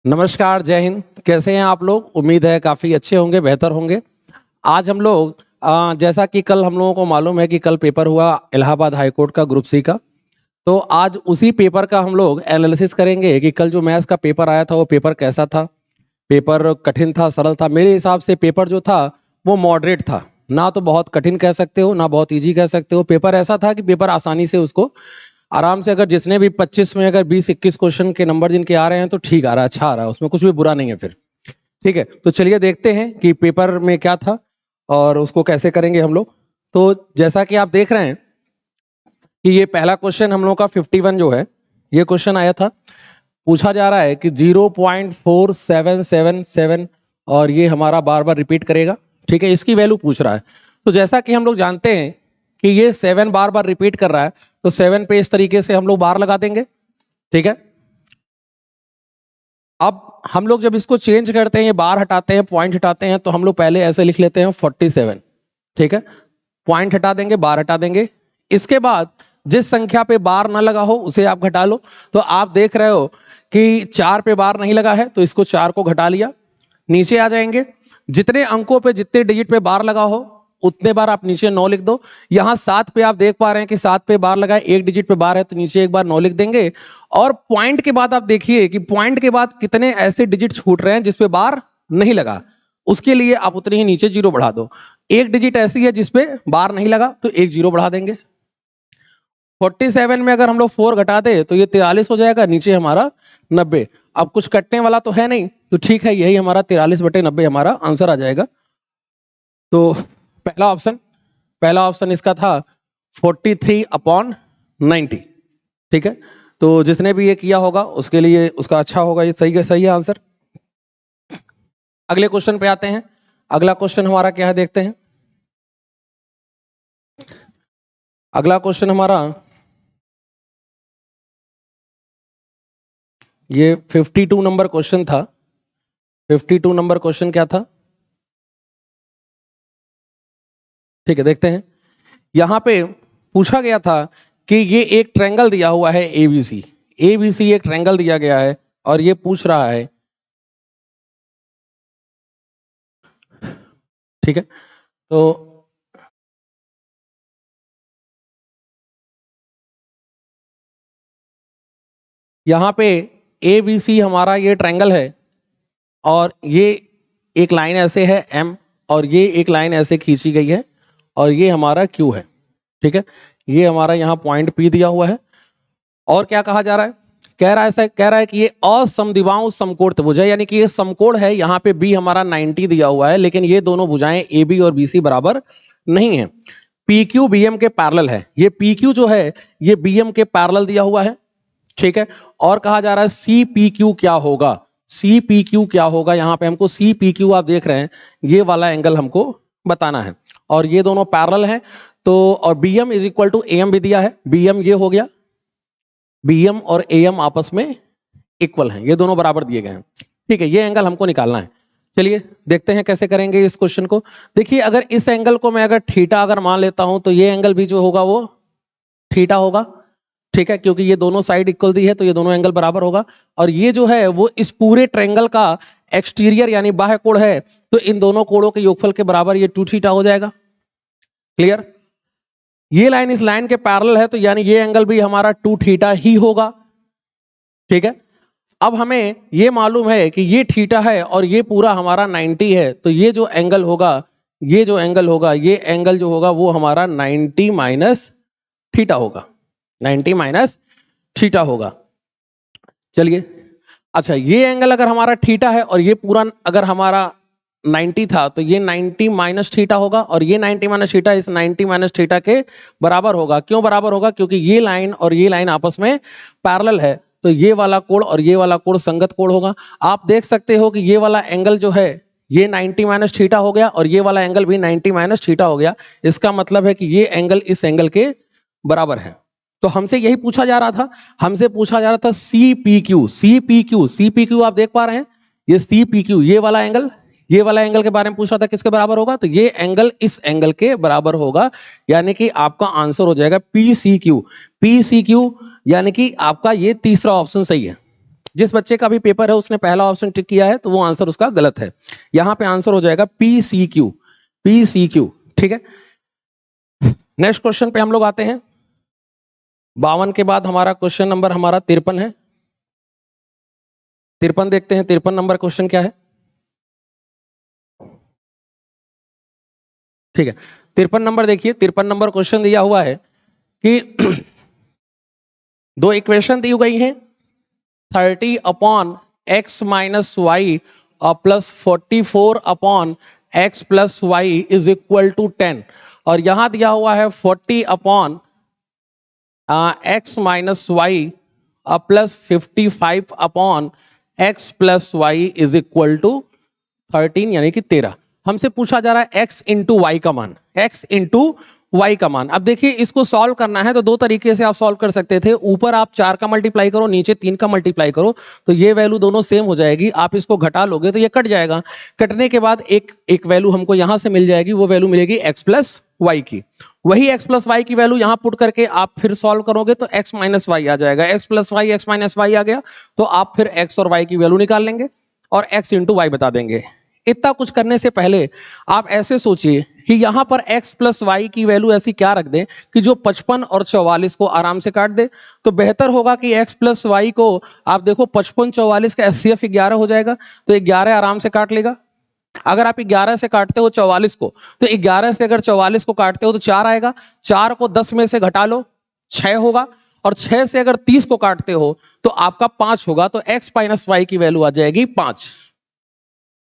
नमस्कार, जय हिंद। कैसे हैं आप लोग? उम्मीद है काफ़ी अच्छे होंगे, बेहतर होंगे। आज हम लोग जैसा कि कल हम लोगों को मालूम है कि कल पेपर हुआ इलाहाबाद हाई कोर्ट का ग्रुप सी का। तो आज उसी पेपर का हम लोग एनालिसिस करेंगे कि कल जो मैथ्स का पेपर आया था वो पेपर कैसा था, पेपर कठिन था, सरल था। मेरे हिसाब से पेपर जो था वो मॉडरेट था, ना तो बहुत कठिन कह सकते हो ना बहुत इजी कह सकते हो। पेपर ऐसा था कि पेपर आसानी से उसको आराम से, अगर जिसने भी 25 में अगर 20-21 क्वेश्चन के नंबर जिनके आ रहे हैं तो ठीक आ रहा है, अच्छा आ रहा है, उसमें कुछ भी बुरा नहीं है फिर। ठीक है, तो चलिए देखते हैं कि पेपर में क्या था और उसको कैसे करेंगे हम लोग। तो जैसा कि आप देख रहे हैं कि ये पहला क्वेश्चन हम लोग का 51 जो है, ये क्वेश्चन आया था। पूछा जा रहा है कि 0.4777 और ये हमारा बार बार रिपीट करेगा। ठीक है, इसकी वैल्यू पूछ रहा है। तो जैसा कि हम लोग जानते हैं कि ये 7 बार बार रिपीट कर रहा है, तो 7 पे इस तरीके से हम लोग बार लगा देंगे। ठीक है, अब हम लोग जब इसको चेंज करते हैं, ये बार हटाते हैं, पॉइंट हटाते हैं, तो हम लोग पहले ऐसे लिख लेते हैं 47। ठीक है, पॉइंट हटा देंगे, बार हटा देंगे। इसके बाद जिस संख्या पे बार ना लगा हो उसे आप घटा लो। तो आप देख रहे हो कि 4 पे बार नहीं लगा है, तो इसको 4 को घटा लिया। नीचे आ जाएंगे, जितने अंकों पे जितने डिजिट पे बार लगा हो उतने बार आप नीचे 9 लिख दो। यहां 7 पे आप देख पा रहे हैं कि 7 पे बार लगा है, एक डिजिट पे बार है, तो नीचे एक बार 9 लिख देंगे। और पॉइंट के बाद आप देखिए कि पॉइंट के बाद कितने ऐसे डिजिट छूट रहे हैं जिसपे बार नहीं लगा, उसके लिए आप उतने ही नीचे 0 बढ़ा दो। एक डिजिट ऐसी है जिसपे बार नहीं लगा, तो एक 0 बढ़ा देंगे। 47 में अगर हम लोग 4 घटा दे तो ये 43 हो जाएगा, नीचे हमारा 90। अब कुछ कटने वाला तो है नहीं, तो ठीक है, यही हमारा 43/90 हमारा आंसर आ जाएगा। तो पहला ऑप्शन इसका था 43/90। ठीक है, तो जिसने भी ये किया होगा उसके लिए उसका अच्छा होगा, ये सही है आंसर। अगले क्वेश्चन पे आते हैं। अगला क्वेश्चन हमारा क्या है, देखते हैं। अगला क्वेश्चन हमारा ये 52 नंबर क्वेश्चन था। 52 नंबर क्वेश्चन क्या था, ठीक है, देखते हैं। यहां पे पूछा गया था कि ये एक ट्रायंगल दिया हुआ है एबीसी। एबीसी एक ट्रायंगल दिया गया है और ये पूछ रहा है, ठीक है, तो यहां पे एबीसी हमारा ये ट्रायंगल है और ये एक लाइन ऐसे है एम, और ये एक लाइन ऐसे खींची गई है और ये हमारा क्यू है। ठीक है, ये हमारा यहाँ पॉइंट पी दिया हुआ है। और क्या कहा जा रहा है, कह रहा है कि ये असमद्विबाहु समकोण त्रिभुज है, यानी कि ये समकोण है। यहाँ पे बी हमारा 90 दिया हुआ है, लेकिन ये दोनों भुजाएं ए बी और बी सी बराबर नहीं है। पी क्यू बी एम के पैरेलल है, ये पी क्यू जो है ये बी एम के पैरेलल दिया हुआ है। ठीक है, और कहा जा रहा है सी पी क्यू क्या होगा, सी पी क्यू क्या होगा। यहाँ पे हमको सी पी क्यू, आप देख रहे हैं ये वाला एंगल हमको बताना है, और ये दोनों पैरेलल हैं। तो और b m is equal to a m भी दिया है, बी एम ये हो गया, बी एम और ए एम आपस में इक्वल हैं, ये दोनों बराबर दिए गए हैं। ठीक है, ये एंगल हमको निकालना है। चलिए देखते हैं कैसे करेंगे इस क्वेश्चन को। देखिए, अगर इस एंगल को मैं अगर थीटा अगर मान लेता हूं तो ये एंगल भी जो होगा वो थीटा होगा। ठीक है, क्योंकि ये दोनों साइड इक्वल दी है तो ये दोनों एंगल बराबर होगा। और ये जो है वो इस पूरे ट्रायंगल का एक्सटीरियर यानी बाह्य कोण है, तो इन दोनों कोणों के योगफल के बराबर ये 2 थीटा हो जाएगा। क्लियर, ये लाइन इस लाइन के पैरेलल है, तो यानी ये एंगल भी हमारा 2 थीटा ही होगा। ठीक है, अब हमें ये मालूम है कि ये थीटा है और ये पूरा हमारा 90 है, तो ये जो एंगल होगा, ये जो एंगल होगा, ये एंगल जो होगा वो हमारा 90 माइनस थीटा होगा, 90 माइनस थीटा होगा। चलिए, अच्छा, ये एंगल अगर हमारा थीटा है और ये पूरा अगर हमारा 90 था, तो ये 90 माइनस थीटा होगा, और ये 90 माइनस थीटा इस 90 माइनस थीटा के बराबर होगा। क्यों बराबर होगा? क्योंकि ये लाइन और ये लाइन आपस में पैरेलल है, तो ये वाला कोण और ये वाला कोण संगत कोण होगा। आप देख सकते हो कि ये वाला एंगल जो है ये 90 माइनस थीटा हो गया और ये वाला एंगल भी 90 माइनस थीटा हो गया। इसका मतलब है कि ये एंगल इस एंगल के बराबर है। तो हमसे यही पूछा जा रहा था, हमसे पूछा जा रहा था c p q. C p q, c p q आप देख पा रहे हैं, ये सी पी क्यू, ये वाला एंगल के बारे में पूछ रहा था, किसके बराबर होगा? तो ये एंगल इस एंगल के बराबर होगा, यानी कि आपका आंसर हो जाएगा p c q. P c q यानी कि आपका ये तीसरा ऑप्शन सही है। जिस बच्चे का भी पेपर है उसने पहला ऑप्शन टिक किया है तो वो आंसर उसका गलत है। यहां पे आंसर हो जाएगा PCQ, PCQ। ठीक है, नेक्स्ट क्वेश्चन पे हम लोग आते हैं। 52 के बाद हमारा क्वेश्चन नंबर हमारा 53 है। 53 देखते हैं, 53 नंबर क्वेश्चन क्या है। ठीक है, 53 नंबर देखिए, 53 नंबर क्वेश्चन दिया हुआ है कि दो इक्वेशन दी गई हैं, 30 upon x minus y plus 44 upon x plus y is equal to 10, और यहां दिया हुआ है 40 upon x minus y plus 55 upon x plus y is equal to 13 यानी कि 13। हमसे पूछा जा रहा है x इंटू वाई का मान, x इंटू वाई का मान। अब देखिए इसको सॉल्व करना है तो दो तरीके से आप सॉल्व कर सकते थे। ऊपर आप 4 का मल्टीप्लाई करो, नीचे 3 का मल्टीप्लाई करो, तो ये वैल्यू दोनों सेम हो जाएगी। आप इसको घटा लोगे तो ये कट जाएगा। कटने के बाद एक वैल्यू हमको यहां से मिल जाएगी, वो वैल्यू मिलेगी x प्लस वाई की। वही x प्लस वाई की वैल्यू यहां पुट करके आप फिर सॉल्व करोगे तो x माइनस वाई आ जाएगा। x plus y, x minus y आ गया, तो आप फिर x और y की वैल्यू निकाल लेंगे और x इंटू वाई बता देंगे। इतना कुछ करने से पहले आप ऐसे सोचिए कि यहां पर x प्लस वाई की वैल्यू ऐसी क्या रख दें कि जो 55 और 44 को आराम से काट दे। तो बेहतर होगा कि x प्लस वाई को आप देखो 55 44 का HCF 11 हो जाएगा, तो 11 आराम से काट लेगा। अगर आप 11 से काटते हो 44 को, तो 11 से अगर 44 को काटते हो तो 4 आएगा। 4 को 10 में से घटा लो, 6 होगा। और 6 से अगर 30 को काटते हो तो आपका 5 होगा। तो x माइनस वाई की वैल्यू आ जाएगी 5।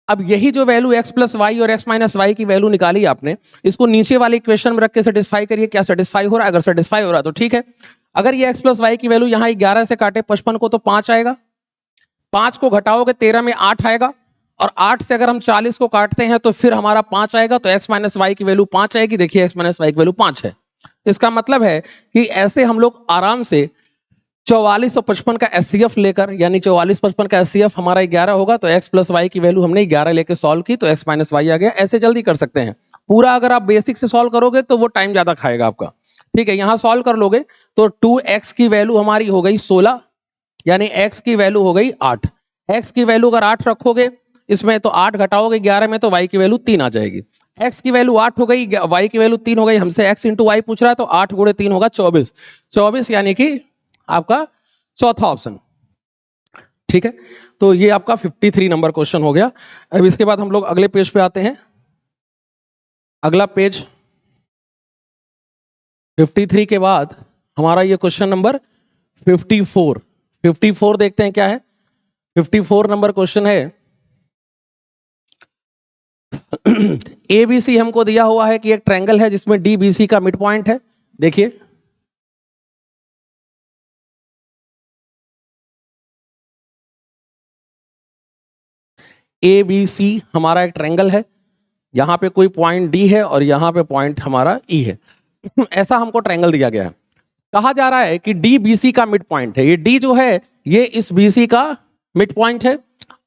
अब यही जो वैल्यू x प्लस वाई और x माइनस वाई की वैल्यू निकाली आपने, इसको नीचे वाले इक्वेशन में रख के सेटिस्फाई करिए। क्या सेटिस्फाई हो रहा है? अगर सेटिस्फाई हो रहा है तो ठीक है। अगर ये x प्लस वाई की वैल्यू यहाँ 11 से काटे 55 को तो 5 आएगा। 5 को घटाओगे 13 में 8 आएगा, और 8 से अगर हम 40 को काटते हैं तो फिर हमारा 5 आएगा। तो x माइनस वाई की वैल्यू 5 आएगी। देखिए x माइनस वाई की वैल्यू 5 है। इसका मतलब है कि ऐसे हम लोग आराम से 44 और 55 का HCF लेकर, यानी 44 55 का HCF हमारा 11 होगा, तो x प्लस वाई की वैल्यू हमने 11 लेके सॉल्व की तो x माइनस वाई आ गया। ऐसे जल्दी कर सकते हैं। पूरा अगर आप बेसिक से सॉल्व करोगे तो वो टाइम ज्यादा खाएगा आपका। ठीक है, यहां सॉल्व कर लोगे तो 2x की वैल्यू हमारी हो गई 16, यानी x की वैल्यू हो गई 8। x की वैल्यू अगर 8 रखोगे इसमें तो 8 घटाओगे 11 में तो y की वैल्यू 3 आ जाएगी। x की वैल्यू 8 हो गई, y की वैल्यू 3 हो गई। हमसे x इंटू वाई पूछ रहा है तो 8 गुणे 3 होगा 24। 24 यानी कि आपका चौथा ऑप्शन। ठीक है, तो ये आपका 53 नंबर क्वेश्चन हो गया। अब इसके बाद हम लोग अगले पेज पे आते हैं। अगला पेज 53 के बाद हमारा ये क्वेश्चन नंबर 54। 54 देखते हैं क्या है। 54 नंबर क्वेश्चन है ABC हमको दिया हुआ है कि एक ट्रायंगल है जिसमें DBC का मिड पॉइंट है। देखिए ABC हमारा एक ट्रायंगल है, यहां पे कोई पॉइंट D है और यहां पे पॉइंट हमारा E है। ऐसा हमको ट्रायंगल दिया गया है। कहा जा रहा है कि DBC का मिड पॉइंट है। ये D जो है ये इस BC का मिड पॉइंट है,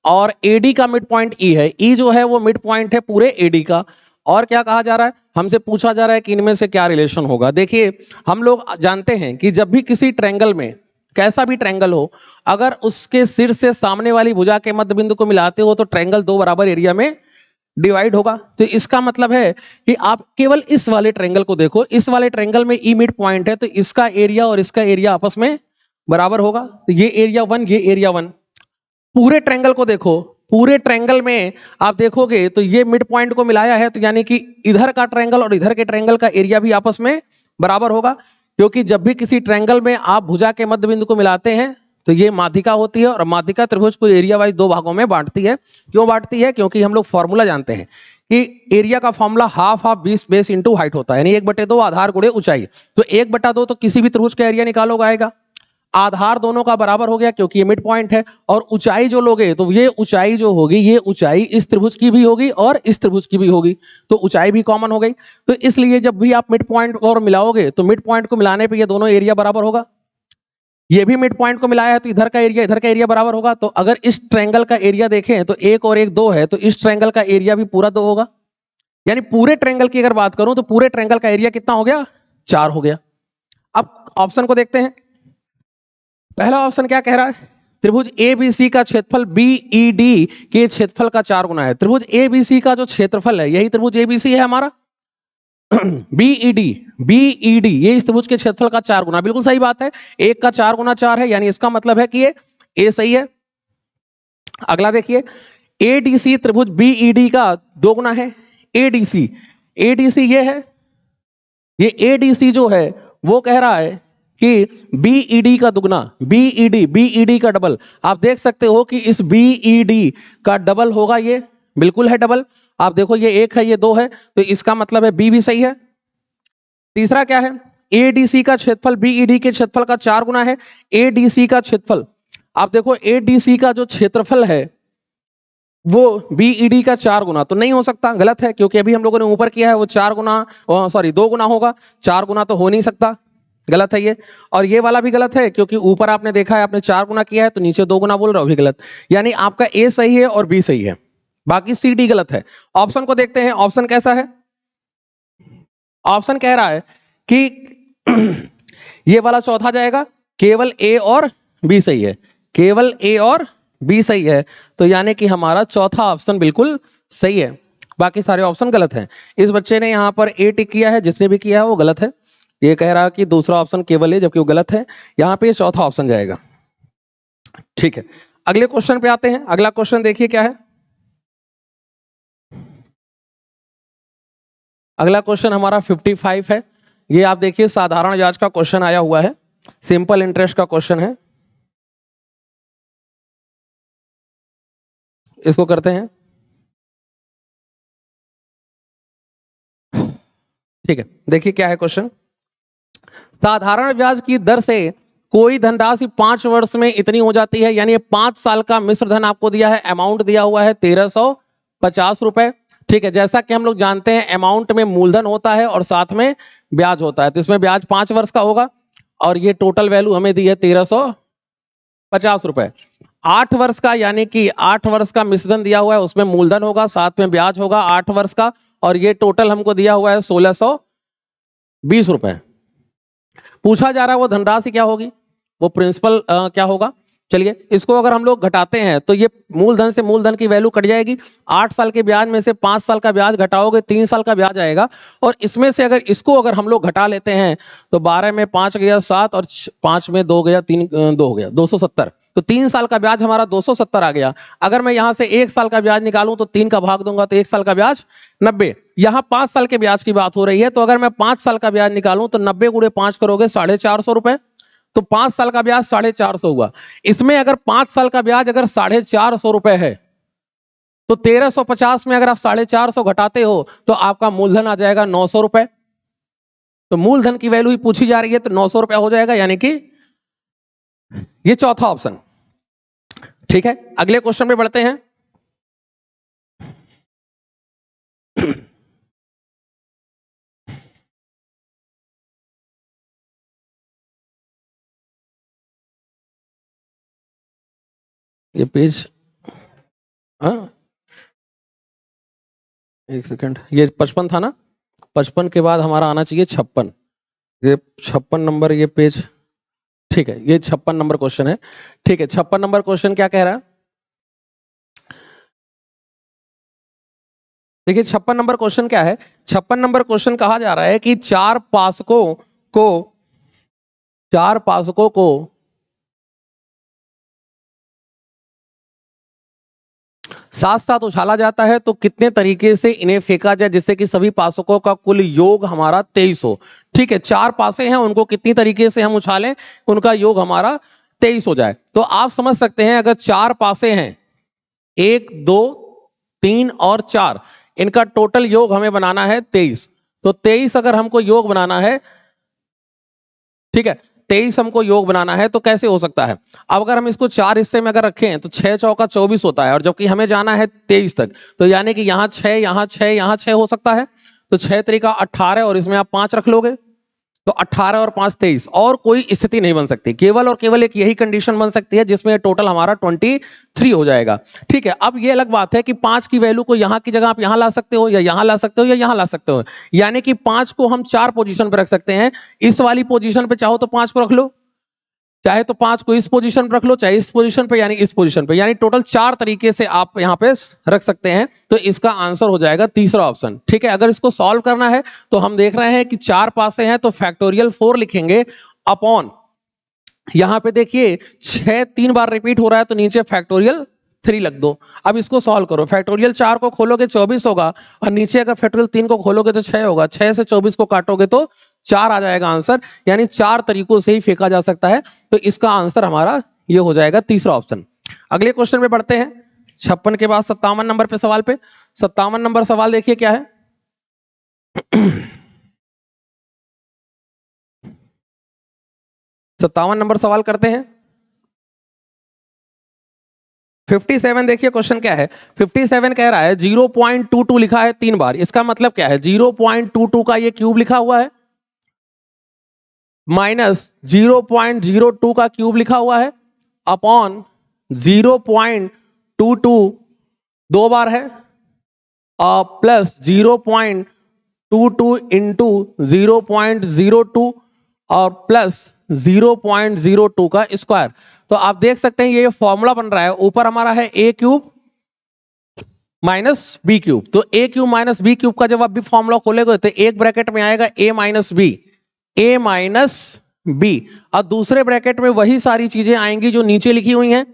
और AD का मिड पॉइंट E है। E जो है वो मिड पॉइंट है पूरे AD का। और क्या कहा जा रहा है? हमसे पूछा जा रहा है कि इनमें से क्या रिलेशन होगा। देखिए हम लोग जानते हैं कि जब भी किसी ट्रायंगल में, कैसा भी ट्रायंगल हो, अगर उसके सिर से सामने वाली भुजा के मध्य बिंदु को मिलाते हो तो ट्रायंगल दो बराबर एरिया में डिवाइड होगा। तो इसका मतलब है कि आप केवल इस वाले ट्रायंगल को देखो। इस वाले ट्रायंगल में ई मिड पॉइंट है तो इसका एरिया और इसका एरिया आपस में बराबर होगा। तो ये एरिया 1, ये एरिया 1। पूरे ट्रायंगल को देखो, पूरे ट्रायंगल में आप देखोगे तो ये मिड पॉइंट को मिलाया है, तो यानी कि इधर का ट्रायंगल और इधर के ट्रायंगल का एरिया भी आपस में बराबर होगा। क्योंकि जब भी किसी ट्रायंगल में आप भुजा के मध्य बिंदु को मिलाते हैं तो ये माध्यिका होती है, और माध्यिका त्रिभुज को एरिया वाइज दो भागों में बांटती है। क्यों बांटती है? क्योंकि हम लोग फॉर्मूला जानते हैं कि एरिया का formula half half 20 base into height होता है, यानी 1/2 आधार गुणे ऊंचाई। तो 1/2 तो किसी भी त्रिभुज का एरिया निकालोगे आएगा। आधार दोनों का बराबर हो गया क्योंकि ये मिड पॉइंट है, और ऊंचाई जो लोगे तो ये ऊंचाई जो होगी, ये ऊंचाई इस त्रिभुज की भी होगी और इस त्रिभुज की भी होगी, तो ऊंचाई भी कॉमन हो गई। तो इसलिए जब भी आप मिड पॉइंट और मिलाओगे तो मिड पॉइंट को मिलाने पे ये दोनों एरिया बराबर होगा। ये भी मिड पॉइंट को मिलाया है तो इधर का एरिया इधर का एरिया बराबर होगा। तो अगर इस ट्रायंगल का एरिया देखें तो 1 और 1 2 है, तो इस ट्रायंगल का एरिया भी पूरा 2 होगा। यानी पूरे ट्रायंगल की अगर बात करूं तो पूरे ट्रायंगल का एरिया कितना हो गया? 4 हो गया। अब ऑप्शन को देखते हैं। पहला ऑप्शन क्या कह रहा है? त्रिभुज ABC का क्षेत्रफल BED के क्षेत्रफल का 4 गुना है। त्रिभुज ABC का जो क्षेत्रफल है यही त्रिभुज ABC है हमारा। BED ये इस त्रिभुज के क्षेत्रफल का 4 गुना, बिल्कुल सही बात है। 1 का 4 गुना 4 है, यानी इसका मतलब है कि ये A सही है। अगला देखिए, ADC त्रिभुज BED का 2 गुना है। ADC ये है, ये ADC जो है वो कह रहा है कि BED का दुगना, BED का डबल। आप देख सकते हो कि इस BED का डबल होगा, ये बिल्कुल है डबल। आप देखो ये 1 है, ये 2 है, तो इसका मतलब है B भी सही है। तीसरा क्या है, ADC का क्षेत्रफल BED के क्षेत्रफल का 4 गुना है। ADC का क्षेत्रफल, आप देखो ADC का जो क्षेत्रफल है वो BED का 4 गुना, तो नहीं हो सकता, गलत है, क्योंकि अभी हम लोगों ने ऊपर किया है वो 4 गुना, सॉरी 2 गुना होगा, 4 गुना तो हो नहीं सकता, गलत है ये। और ये वाला भी गलत है, क्योंकि ऊपर आपने देखा है आपने 4 गुना किया है, तो नीचे 2 गुना बोल रहे हो, भी गलत। यानी आपका A सही है और B सही है, बाकी C D गलत है। ऑप्शन को देखते हैं, ऑप्शन कैसा है। ऑप्शन कह रहा है कि ये वाला चौथा जाएगा, केवल A और B सही है, केवल A और B सही है, तो यानी कि हमारा चौथा ऑप्शन बिल्कुल सही है, बाकी सारे ऑप्शन गलत हैं। इस बच्चे ने यहां पर A टिक किया है, जिसने भी किया है वो गलत है। ये कह रहा है कि दूसरा ऑप्शन केवल है, जबकि वो गलत है। यहां पे चौथा ऑप्शन जाएगा। ठीक है, अगले क्वेश्चन पे आते हैं। अगला क्वेश्चन देखिए क्या है। अगला क्वेश्चन हमारा 55 है। ये आप देखिए साधारण जांच का क्वेश्चन आया हुआ है, सिंपल इंटरेस्ट का क्वेश्चन है। इसको करते हैं। ठीक है, देखिए क्या है क्वेश्चन। साधारण ब्याज की दर से कोई धनराशि 5 वर्ष में इतनी हो जाती है, यानी 5 साल का मिश्र धन आपको दिया है, अमाउंट दिया हुआ है 1350 रुपए। ठीक है, जैसा कि हम लोग जानते हैं अमाउंट में मूलधन होता है और साथ में ब्याज होता है, तो इसमें ब्याज 5 वर्ष का होगा और ये टोटल वैल्यू हमें दी है 1350 रुपए। 8 वर्ष का, यानी कि 8 वर्ष का मिश्रधन दिया हुआ है, उसमें मूलधन होगा साथ में ब्याज होगा 8 वर्ष का, और ये टोटल हमको दिया हुआ है 1620 रुपए। पूछा जा रहा है वो धनराशि क्या होगी, वो प्रिंसिपल क्या होगा। चलिए इसको अगर हम लोग घटाते हैं तो ये मूलधन से मूलधन की वैल्यू कट जाएगी। 8 साल के ब्याज में से 5 साल का ब्याज घटाओगे 3 साल का ब्याज आएगा, और इसमें से अगर इसको अगर हम लोग घटा लेते हैं तो 12 में 5 गया 7 और 5 में 2 गया 3, 2 हो गया 270, तो 3 साल का ब्याज हमारा 270 आ गया। अगर मैं यहाँ से 1 साल का ब्याज निकालूं तो 3 का भाग दूंगा तो 1 साल का ब्याज 90। यहाँ 5 साल के ब्याज की बात हो रही है, तो अगर मैं 5 साल का ब्याज निकालूं तो 90 गुणे 5 करोगे 450 रुपए, तो 5 साल का ब्याज 450 हुआ। इसमें अगर 5 साल का ब्याज अगर 450 रुपए है तो 1350 में अगर आप 450 घटाते हो तो आपका मूलधन आ जाएगा 900 रुपए। तो मूलधन की वैल्यू ही पूछी जा रही है, तो 900 रुपए हो जाएगा, यानी कि ये चौथा ऑप्शन। ठीक है, अगले क्वेश्चन पे बढ़ते हैं। ये पेज, हाँ एक सेकंड, ये 55 था ना, 55 के बाद हमारा आना चाहिए 56। ये 56 नंबर ये पेज, ठीक है, ये 56 नंबर क्वेश्चन है। ठीक है, 56 नंबर क्वेश्चन क्या कह रहा है, देखिए 56 नंबर क्वेश्चन क्या है। 56 नंबर क्वेश्चन कहा जा रहा है कि चार पासकों को साथ साथ उछाला जाता है तो कितने तरीके से इन्हें फेंका जाए जिससे कि सभी पासकों का कुल योग हमारा 23 हो। ठीक है, 4 पासे हैं, उनको कितनी तरीके से हम उछालें उनका योग हमारा 23 हो जाए। तो आप समझ सकते हैं अगर 4 पासे हैं, 1 2 3 और 4, इनका टोटल योग हमें बनाना है 23। तो 23 अगर हमको योग बनाना है, ठीक है, 23 हमको योग बनाना है तो कैसे हो सकता है। अब अगर हम इसको 4 हिस्से में अगर रखें तो 6 चौका 24 होता है, और जबकि हमें जाना है 23 तक, तो यानी कि यहाँ 6 यहाँ 6 यहाँ 6 हो सकता है, तो 6 तरीका 18 और इसमें आप 5 रख लोगे तो 18 और 5 23, और कोई स्थिति नहीं बन सकती, केवल और केवल एक यही कंडीशन बन सकती है जिसमें टोटल हमारा 23 हो जाएगा। ठीक है, अब ये अलग बात है कि 5 की वैल्यू को यहाँ की जगह आप यहाँ ला सकते हो या यहाँ ला सकते हो या यहाँ ला सकते हो, यानी कि 5 को हम 4 पोजीशन पर रख सकते हैं। इस वाली पोजीशन पे चाहो तो 5 को रख लो, चाहे तो 5 को इस पोजीशन पर रख लो, चाहे इस पोजीशन पे यानी इस पोजीशन पे, यानी टोटल 4 तरीके से आप यहाँ पे रख सकते हैं। तो इसका आंसर हो जाएगा तीसरा ऑप्शन। ठीक है, अगर इसको सॉल्व करना है तो हम देख रहे हैं कि 4 पासे हैं तो फैक्टोरियल 4 लिखेंगे अपॉन, यहां पे देखिए 6 3 बार रिपीट हो रहा है तो नीचे फैक्टोरियल 3 लग दो। अब इसको सॉल्व करो, फैक्टोरियल 4 को खोलोगे 24 होगा और नीचे अगर फैक्टोरियल 3 को खोलोगे तो 6 होगा, 6 से 24 को काटोगे तो 4 आ जाएगा आंसर, यानी 4 तरीकों से ही फेंका जा सकता है। तो इसका आंसर हमारा ये हो जाएगा तीसरा ऑप्शन। अगले क्वेश्चन पे बढ़ते हैं, 56 के बाद 57 नंबर पे सवाल पे। 57 नंबर सवाल देखिए क्या है। 57 नंबर सवाल करते हैं। 57 देखिए क्वेश्चन क्या है। 57 कह रहा है 0.22 लिखा है 3 बार, इसका मतलब क्या है 0.22 का ये क्यूब लिखा हुआ है माइनस 0.02 का क्यूब लिखा हुआ है अपॉन 0.22 2 बार है और प्लस 0.22 इंटू 0.02 और प्लस 0.02 का स्क्वायर। तो आप देख सकते हैं ये फॉर्मूला बन रहा है, ऊपर हमारा है ए क्यूब माइनस बी क्यूब, तो ए क्यूब माइनस बी क्यूब का जब आप भी फॉर्मूला खोलेगे तो एक ब्रैकेट में आएगा ए माइनस बी और दूसरे ब्रैकेट में वही सारी चीजें आएंगी जो नीचे लिखी हुई हैं।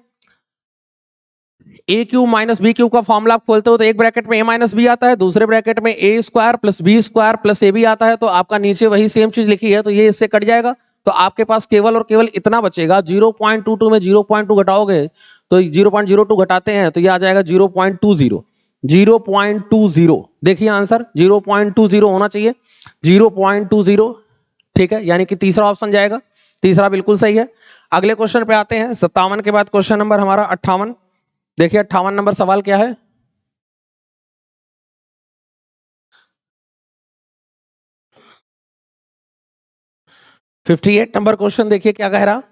ए क्यूब माइनस बी क्यूब का फॉर्मूला आप खोलते हो तो एक ब्रैकेट में ए माइनस बी आता है, दूसरे ब्रैकेट में a square plus b square plus a b आता है, तो आपका नीचे वही सेम चीज लिखी है तो ये इससे कट जाएगा। तो आपके पास केवल और केवल इतना बचेगा, 0.22 में 0.2 घटाओगे तो 0.02 घटाते हैं तो ये आ जाएगा 0.20। देखिए आंसर 0.20 होना चाहिए, 0.20। ठीक है, यानी कि तीसरा ऑप्शन जाएगा, तीसरा बिल्कुल सही है। अगले क्वेश्चन पे आते हैं, 57 के बाद क्वेश्चन नंबर हमारा 58। देखिए 58 नंबर सवाल क्या है। फिफ्टी 58 नंबर क्वेश्चन देखिए क्या कह रहा।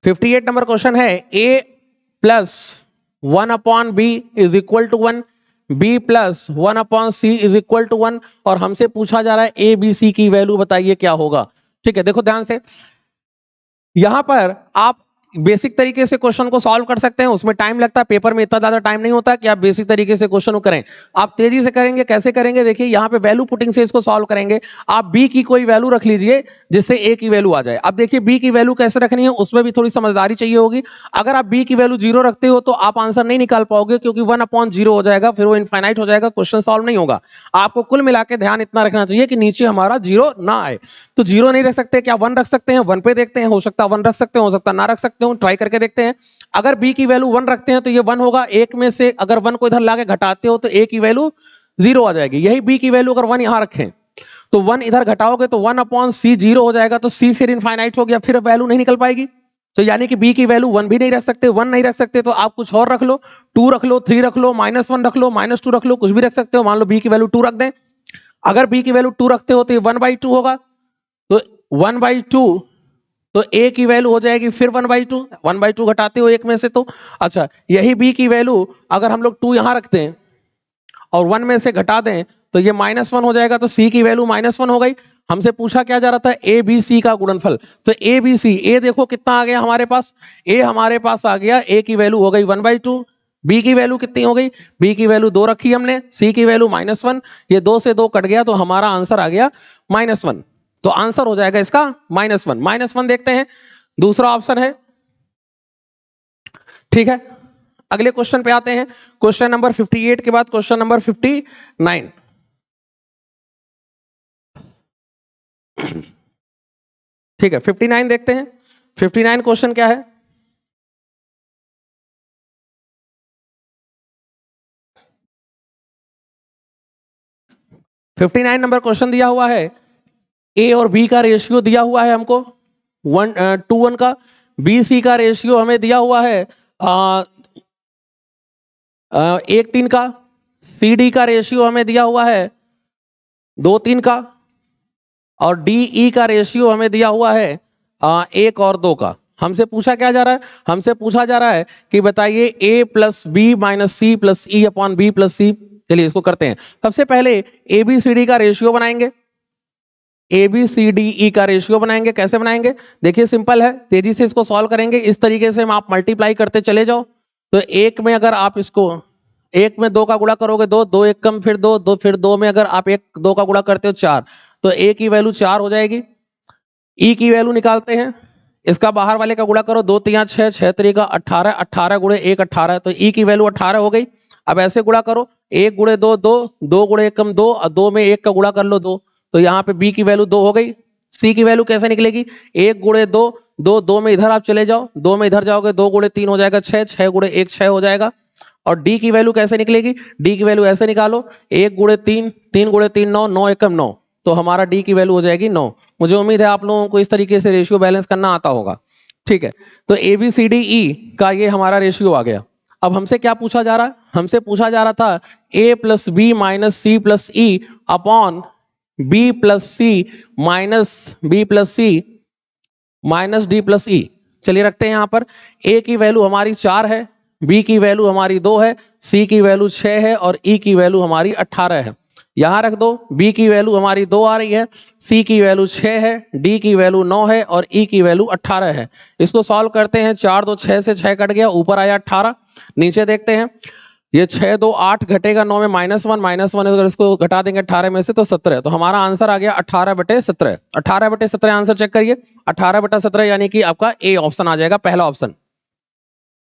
58 नंबर क्वेश्चन है a plus 1 upon b is equal to 1, b plus 1 upon c is equal to 1 और हमसे पूछा जा रहा है a b c की वैल्यू बताइए क्या होगा। ठीक है, देखो ध्यान से, यहां पर आप बेसिक तरीके से क्वेश्चन को सॉल्व कर सकते हैं, उसमें टाइम लगता है, पेपर में इतना ज्यादा टाइम नहीं होता कि आप बेसिक तरीके से क्वेश्चन को करें। आप तेजी से करेंगे, कैसे करेंगे देखिए, यहाँ पे वैल्यू पुटिंग से इसको सॉल्व करेंगे। आप b की कोई वैल्यू रख लीजिए जिससे a की वैल्यू आ जाए। अब देखिए b की वैल्यू कैसे रखनी है उसमें भी थोड़ी समझदारी चाहिए होगी। अगर आप b की वैल्यू 0 रखते हो तो आप आंसर नहीं निकाल पाओगे क्योंकि 1/0 हो जाएगा, फिर वो इनफाइनाइट हो जाएगा, क्वेश्चन सॉल्व नहीं होगा। आपको कुल मिला के ध्यान इतना रखना चाहिए कि नीचे हमारा 0 ना आए। तो 0 नहीं रख सकते, क्या 1 रख सकते हैं? 1 पे देखते हैं, हो सकता है 1 रख सकते हैं, हो सकता है ना रख सकते हो, ट्राई करके देखते हैं। अगर b की वैल्यू 1 रखते हैं तो ये 1 होगा, एक में से अगर 1 को इधर लाके घटाते हो तो a की वैल्यू 0 आ जाएगी। यही b की वैल्यू अगर 1 यहां रखें तो 1 इधर घटाओगे तो 1/c 0 हो जाएगा, तो c फिर इनफाइनाइट हो गया, फिर वैल्यू नहीं निकल पाएगी। तो यानी कि b की वैल्यू 1 भी नहीं रख सकते, 1 नहीं रख सकते तो आप कुछ और रख लो, 2 रख लो, 3 रख लो, -1 रख लो, -2 रख लो, कुछ भी रख सकते हो। मान लो b की वैल्यू 2 रख दें, अगर b की वैल्यू 2 रखते हो तो ये 1/2 होगा, तो 1/2 तो a की वैल्यू हो जाएगी फिर 1/2, 1/2 घटाते हो एक में से तो अच्छा, यही b की वैल्यू अगर हम लोग 2 यहां रखते हैं और 1 में से घटा दें तो ये -1 हो जाएगा, तो c की वैल्यू -1 हो गई। हमसे पूछा क्या जा रहा था, a b c का गुणनफल, तो a b c, a देखो कितना आ गया हमारे पास, a हमारे पास आ गया, a की वैल्यू हो गई 1/2, b की वैल्यू कितनी हो गई, b की वैल्यू 2 रखी हमने, c की वैल्यू -1, ये 2 से 2 कट गया तो हमारा आंसर आ गया -1। तो आंसर हो जाएगा इसका -1। -1 देखते हैं, दूसरा ऑप्शन है। ठीक है, अगले क्वेश्चन पे आते हैं, क्वेश्चन नंबर 58 के बाद क्वेश्चन नंबर 59। ठीक है, 59 देखते हैं। 59 क्वेश्चन क्या है। फिफ्टी 59 नंबर क्वेश्चन दिया हुआ है, ए और बी का रेशियो दिया हुआ है हमको 1:1 का, बी सी का रेशियो हमें दिया हुआ है 1:3 का, सी डी का रेशियो हमें दिया हुआ है 2:3 का, और डी ई का रेशियो हमें दिया हुआ है 1 और 2 का। हमसे पूछा क्या जा रहा है, हमसे पूछा जा रहा है कि बताइए a plus b minus c plus e upon b plus c. चलिए इसको करते हैं, सबसे पहले ए बी सी डी का रेशियो बनाएंगे। ABCDE का रेशियो बनाएंगे। कैसे बनाएंगे? देखिए सिंपल है, तेजी से इसको सॉल्व करेंगे। इस तरीके से आप मल्टीप्लाई करते चले जाओ। तो एक में अगर आप इसको एक में 2 का गुणा करोगे 2, 2 एक कम फिर 2, 2 फिर 2 में अगर आप 1 2 का गुणा करते हो 4, तो A की वैल्यू 4 हो जाएगी। E की वैल्यू निकालते हैं, इसका बाहर वाले का गुणा करो, 2 3 6, 6 3 18, 18 गुणे 1 18, तो E की वैल्यू 18 हो गई। अब ऐसे गुणा करो, 1 गुणे 2 2, 2 गुणे 1 कम 2, और 2 में 1 का गुणा कर लो 2, तो यहाँ पे B की वैल्यू 2 हो गई। C की वैल्यू कैसे निकलेगी? 1 गुणे 2 2, 2 में इधर आप चले जाओ, 2 में इधर जाओगे, 2 गुणे 3 हो जाएगा 6, 6 गुणे 1 6 हो जाएगा। और D की वैल्यू कैसे निकलेगी? D की वैल्यू ऐसे निकालो, 1 गुणे 3, 3 गुणे 3 9, 9 एकम 9, तो हमारा D की वैल्यू हो जाएगी 9। मुझे उम्मीद है आप लोगों को इस तरीके से रेशियो बैलेंस करना आता होगा। ठीक है, तो ABCDE का ये हमारा रेशियो आ गया। अब हमसे क्या पूछा जा रहा है? हमसे पूछा जा रहा था A plus b minus c plus e upon b plus c minus b plus c minus d plus e. चलिए रखते हैं यहां पर, A की वैल्यू हमारी 4 है, B की वैल्यू हमारी 2 है, C की वैल्यू 6 है और E की वैल्यू हमारी 18 है। यहां रख दो, B की वैल्यू हमारी 2 आ रही है, C की वैल्यू 6 है, D की वैल्यू 9 है और E की वैल्यू 18 है। इसको सॉल्व करते हैं, 4 2 6 से 6 कट गया, ऊपर आया 18। नीचे देखते हैं, ये 6 2 8 घटेगा 9 में -1 अगर इसको घटा देंगे 18 में से तो 17, तो हमारा आंसर आ गया 18/17। 18/17 आंसर चेक करिए, 18/17 यानी कि आपका ए ऑप्शन आ जाएगा, पहला ऑप्शन।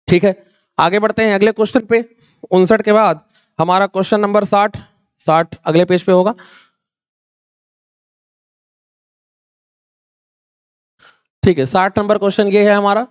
ठीक है, आगे बढ़ते हैं अगले क्वेश्चन पे। 59 के बाद हमारा क्वेश्चन नंबर 60 अगले पेज पे होगा। ठीक है, 60 नंबर क्वेश्चन ये है हमारा।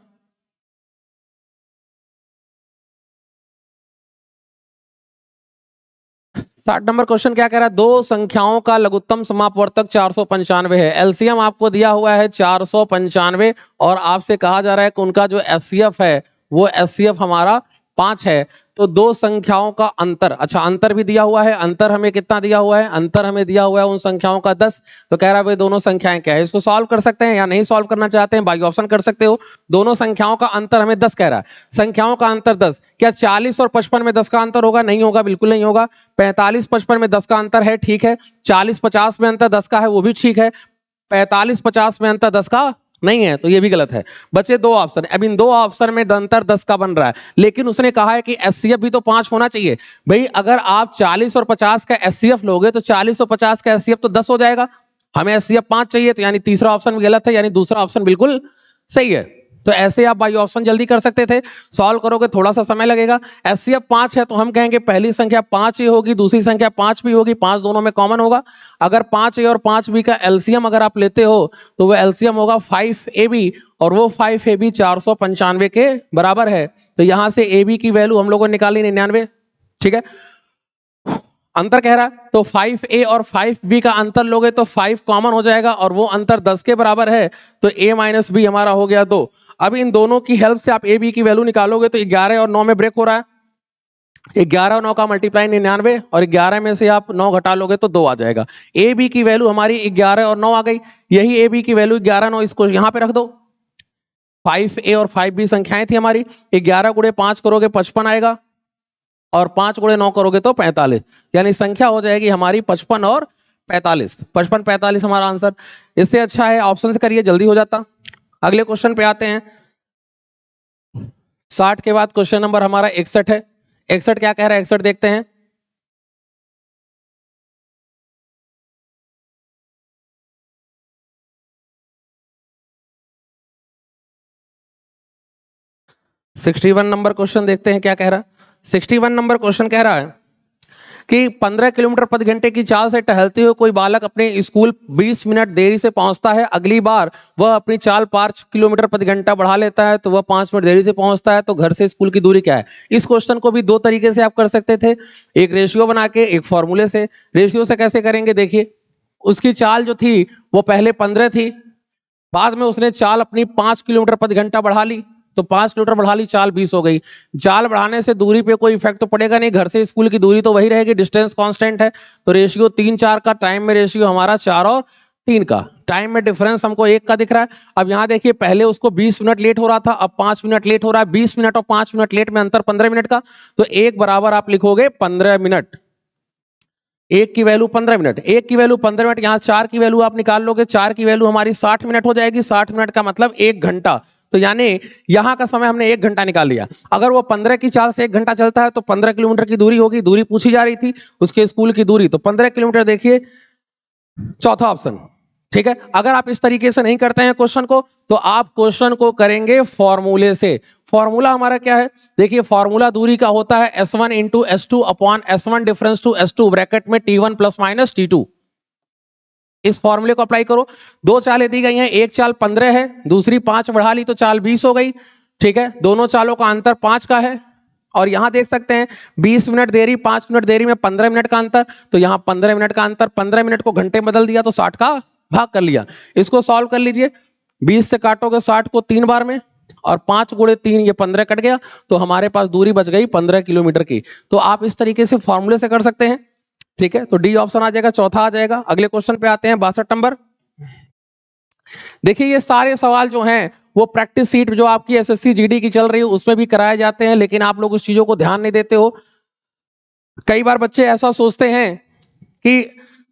साठ नंबर क्वेश्चन क्या कह रहा है? दो संख्याओं का लघुत्तम समापवर्तक 495 है। एलसीएम आपको दिया हुआ है 495 और आपसे कहा जा रहा है कि उनका जो एचसीएफ है वो एचसीएफ हमारा 5 है। तो दो संख्याओं का अंतर, अच्छा अंतर भी दिया हुआ है, अंतर हमें कितना दिया हुआ है? अंतर हमें दिया हुआ है उन संख्याओं का 10। तो कह रहा है भाई दोनों संख्याएं क्या है? इसको सॉल्व कर सकते हैं या नहीं सॉल्व करना चाहते हैं बाई ऑप्शन कर सकते हो। दोनों संख्याओं का अंतर हमें 10 कह रहा है, संख्याओं का अंतर 10। क्या 40 और 55 में 10 का अंतर होगा? नहीं होगा, बिल्कुल नहीं होगा। 45 55 में 10 का अंतर है, ठीक है। 40 50 में अंतर 10 का है, वो भी ठीक है। 45 50 में अंतर 10 का नहीं है, तो ये भी गलत है। बचे दो ऑप्शन। अब इन दो ऑप्शन में अंतर 10 का बन रहा है, लेकिन उसने कहा है कि एचसीएफ भी तो 5 होना चाहिए। भाई अगर आप 40 और 50 का एचसीएफ लोगे तो 40 और 50 का एचसीएफ तो 10 हो जाएगा। हमें एचसीएफ 5 चाहिए, तो यानी तीसरा ऑप्शन भी गलत है, यानी दूसरा ऑप्शन बिल्कुल सही है। तो ऐसे आप बाई ऑप्शन जल्दी कर सकते थे, सॉल्व करोगे थोड़ा सा समय लगेगा। एचसीएफ 5 है तो हम कहेंगे पहली संख्या 5 ही होगी, दूसरी संख्या 5 भी होगी, 5 दोनों में कॉमन होगा। अगर 5A और 5B का एलसीएम अगर आप लेते हो तो वो एलसीएम होगा 5AB, और वो 5AB 495 के बराबर है। तो यहां से AB की वैल्यू हम लोगों ने निकाली 99। ठीक है, अंतर कह रहा है तो 5A और 5B का अंतर लोगे तो 5 कॉमन हो जाएगा और वो अंतर 10 के बराबर है, तो A माइनस बी हमारा हो गया 2। अब इन दोनों की हेल्प से आप AB की वैल्यू निकालोगे तो 11 और 9 में ब्रेक हो रहा है। 11 और 9 का मल्टीप्लाई 99 और 11 में से आप 9 घटा लोगे तो 2 आ जाएगा। AB की वैल्यू हमारी 11 और 9 आ गई। यही AB की वैल्यू 11 9 इसको यहां पे रख दो। 5A और 5B संख्याएं थी हमारी, 11 गुणे 5 करोगे 55 आएगा और 5 गुणे 9 करोगे तो 45, यानी संख्या हो जाएगी हमारी 55 और 45। 55 45 हमारा आंसर। इससे अच्छा है ऑप्शन से करिए, जल्दी हो जाता। अगले क्वेश्चन पे आते हैं। 60 के बाद क्वेश्चन नंबर हमारा 61 है। 61 क्या कह रहा है? 61 देखते हैं। सिक्सटी वन नंबर क्वेश्चन देखते हैं क्या कह रहा है। 61 नंबर क्वेश्चन कह रहा है कि 15 किलोमीटर प्रति घंटे की चाल से टहलते हुए कोई बालक अपने स्कूल 20 मिनट देरी से पहुंचता है। अगली बार वह अपनी चाल 5 किलोमीटर प्रति घंटा बढ़ा लेता है तो वह 5 मिनट देरी से पहुंचता है, तो घर से स्कूल की दूरी क्या है? इस क्वेश्चन को भी दो तरीके से आप कर सकते थे, एक रेशियो बना के, एक फॉर्मूले से। रेशियो से कैसे करेंगे? देखिए, उसकी चाल जो थी वो पहले 15 थी, बाद में उसने चाल अपनी 5 किलोमीटर प्रति घंटा बढ़ा ली, तो 5 किलोमीटर बढ़ा ली, चाल 20 हो गई। चाल बढ़ाने से दूरी पे कोई इफेक्ट तो पड़ेगा नहीं, घर से स्कूल की दूरी तो वही रहेगी, डिस्टेंस कांस्टेंट है। तो रेशियो 3 4 का, टाइम में रेशियो हमारा 4 और 3 का, टाइम में डिफरेंस हमको 1 का दिख रहा है। अब यहाँ देखिए, पहले उसको 20 मिनट लेट हो रहा था, अब 5 मिनट लेट हो रहा है। 20 मिनट और 5 मिनट लेट में अंतर 15 मिनट का, तो 1 बराबर आप लिखोगे 15 मिनट। एक की वैल्यू 15 मिनट, एक की वैल्यू 15 मिनट, यहाँ 4 की वैल्यू आप निकाल लोगे, 4 की वैल्यू हमारी 60 मिनट हो जाएगी, 60 मिनट का मतलब 1 घंटा। तो यानी यहाँ का समय हमने 1 घंटा निकाल लिया। अगर वो 15 की चाल से 1 घंटा चलता है तो 15 किलोमीटर की दूरी होगी, दूरी पूछी जा रही थी उसके स्कूल की दूरी, तो 15 किलोमीटर देखिए चौथा ऑप्शन। ठीक है, अगर आप इस तरीके से नहीं करते हैं क्वेश्चन को तो आप क्वेश्चन को करेंगे फॉर्मूले से। फॉर्मूला हमारा क्या है, देखिए फॉर्मूला दूरी का होता है S1 into S2 upon S1 difference to S2 bracket में T1 प्लस माइनस T2। इस फॉर्मूले को अप्लाई करो। दो चालें दी गई हैं, एक चाल 15 है, दूसरी 5 बढ़ा ली तो चाल 20 हो गई। ठीक है, दोनों चालों का अंतर 5 का है, और यहां देख सकते हैं 20 मिनट देरी 5 मिनट देरी में 15 मिनट का अंतर, तो यहां 15 मिनट का अंतर, 15 मिनट को घंटे में बदल दिया तो 60 का भाग कर लिया। इसको सॉल्व कर लीजिए, 20 से काटोगे 60 को 3 बार में, और 5 गुणे 3 ये 15 कट गया, तो हमारे पास दूरी बच गई 15 किलोमीटर की। तो आप इस तरीके से फॉर्मूले से कर सकते हैं। ठीक है, तो डी ऑप्शन आ जाएगा, चौथा आ जाएगा। अगले क्वेश्चन पे आते हैं, 62 नंबर। देखिए ये सारे सवाल जो हैं वो प्रैक्टिस सीट जो आपकी एसएससी जीडी की चल रही है उसमें भी कराए जाते हैं, लेकिन आप लोग उस चीजों को ध्यान नहीं देते हो। कई बार बच्चे ऐसा सोचते हैं कि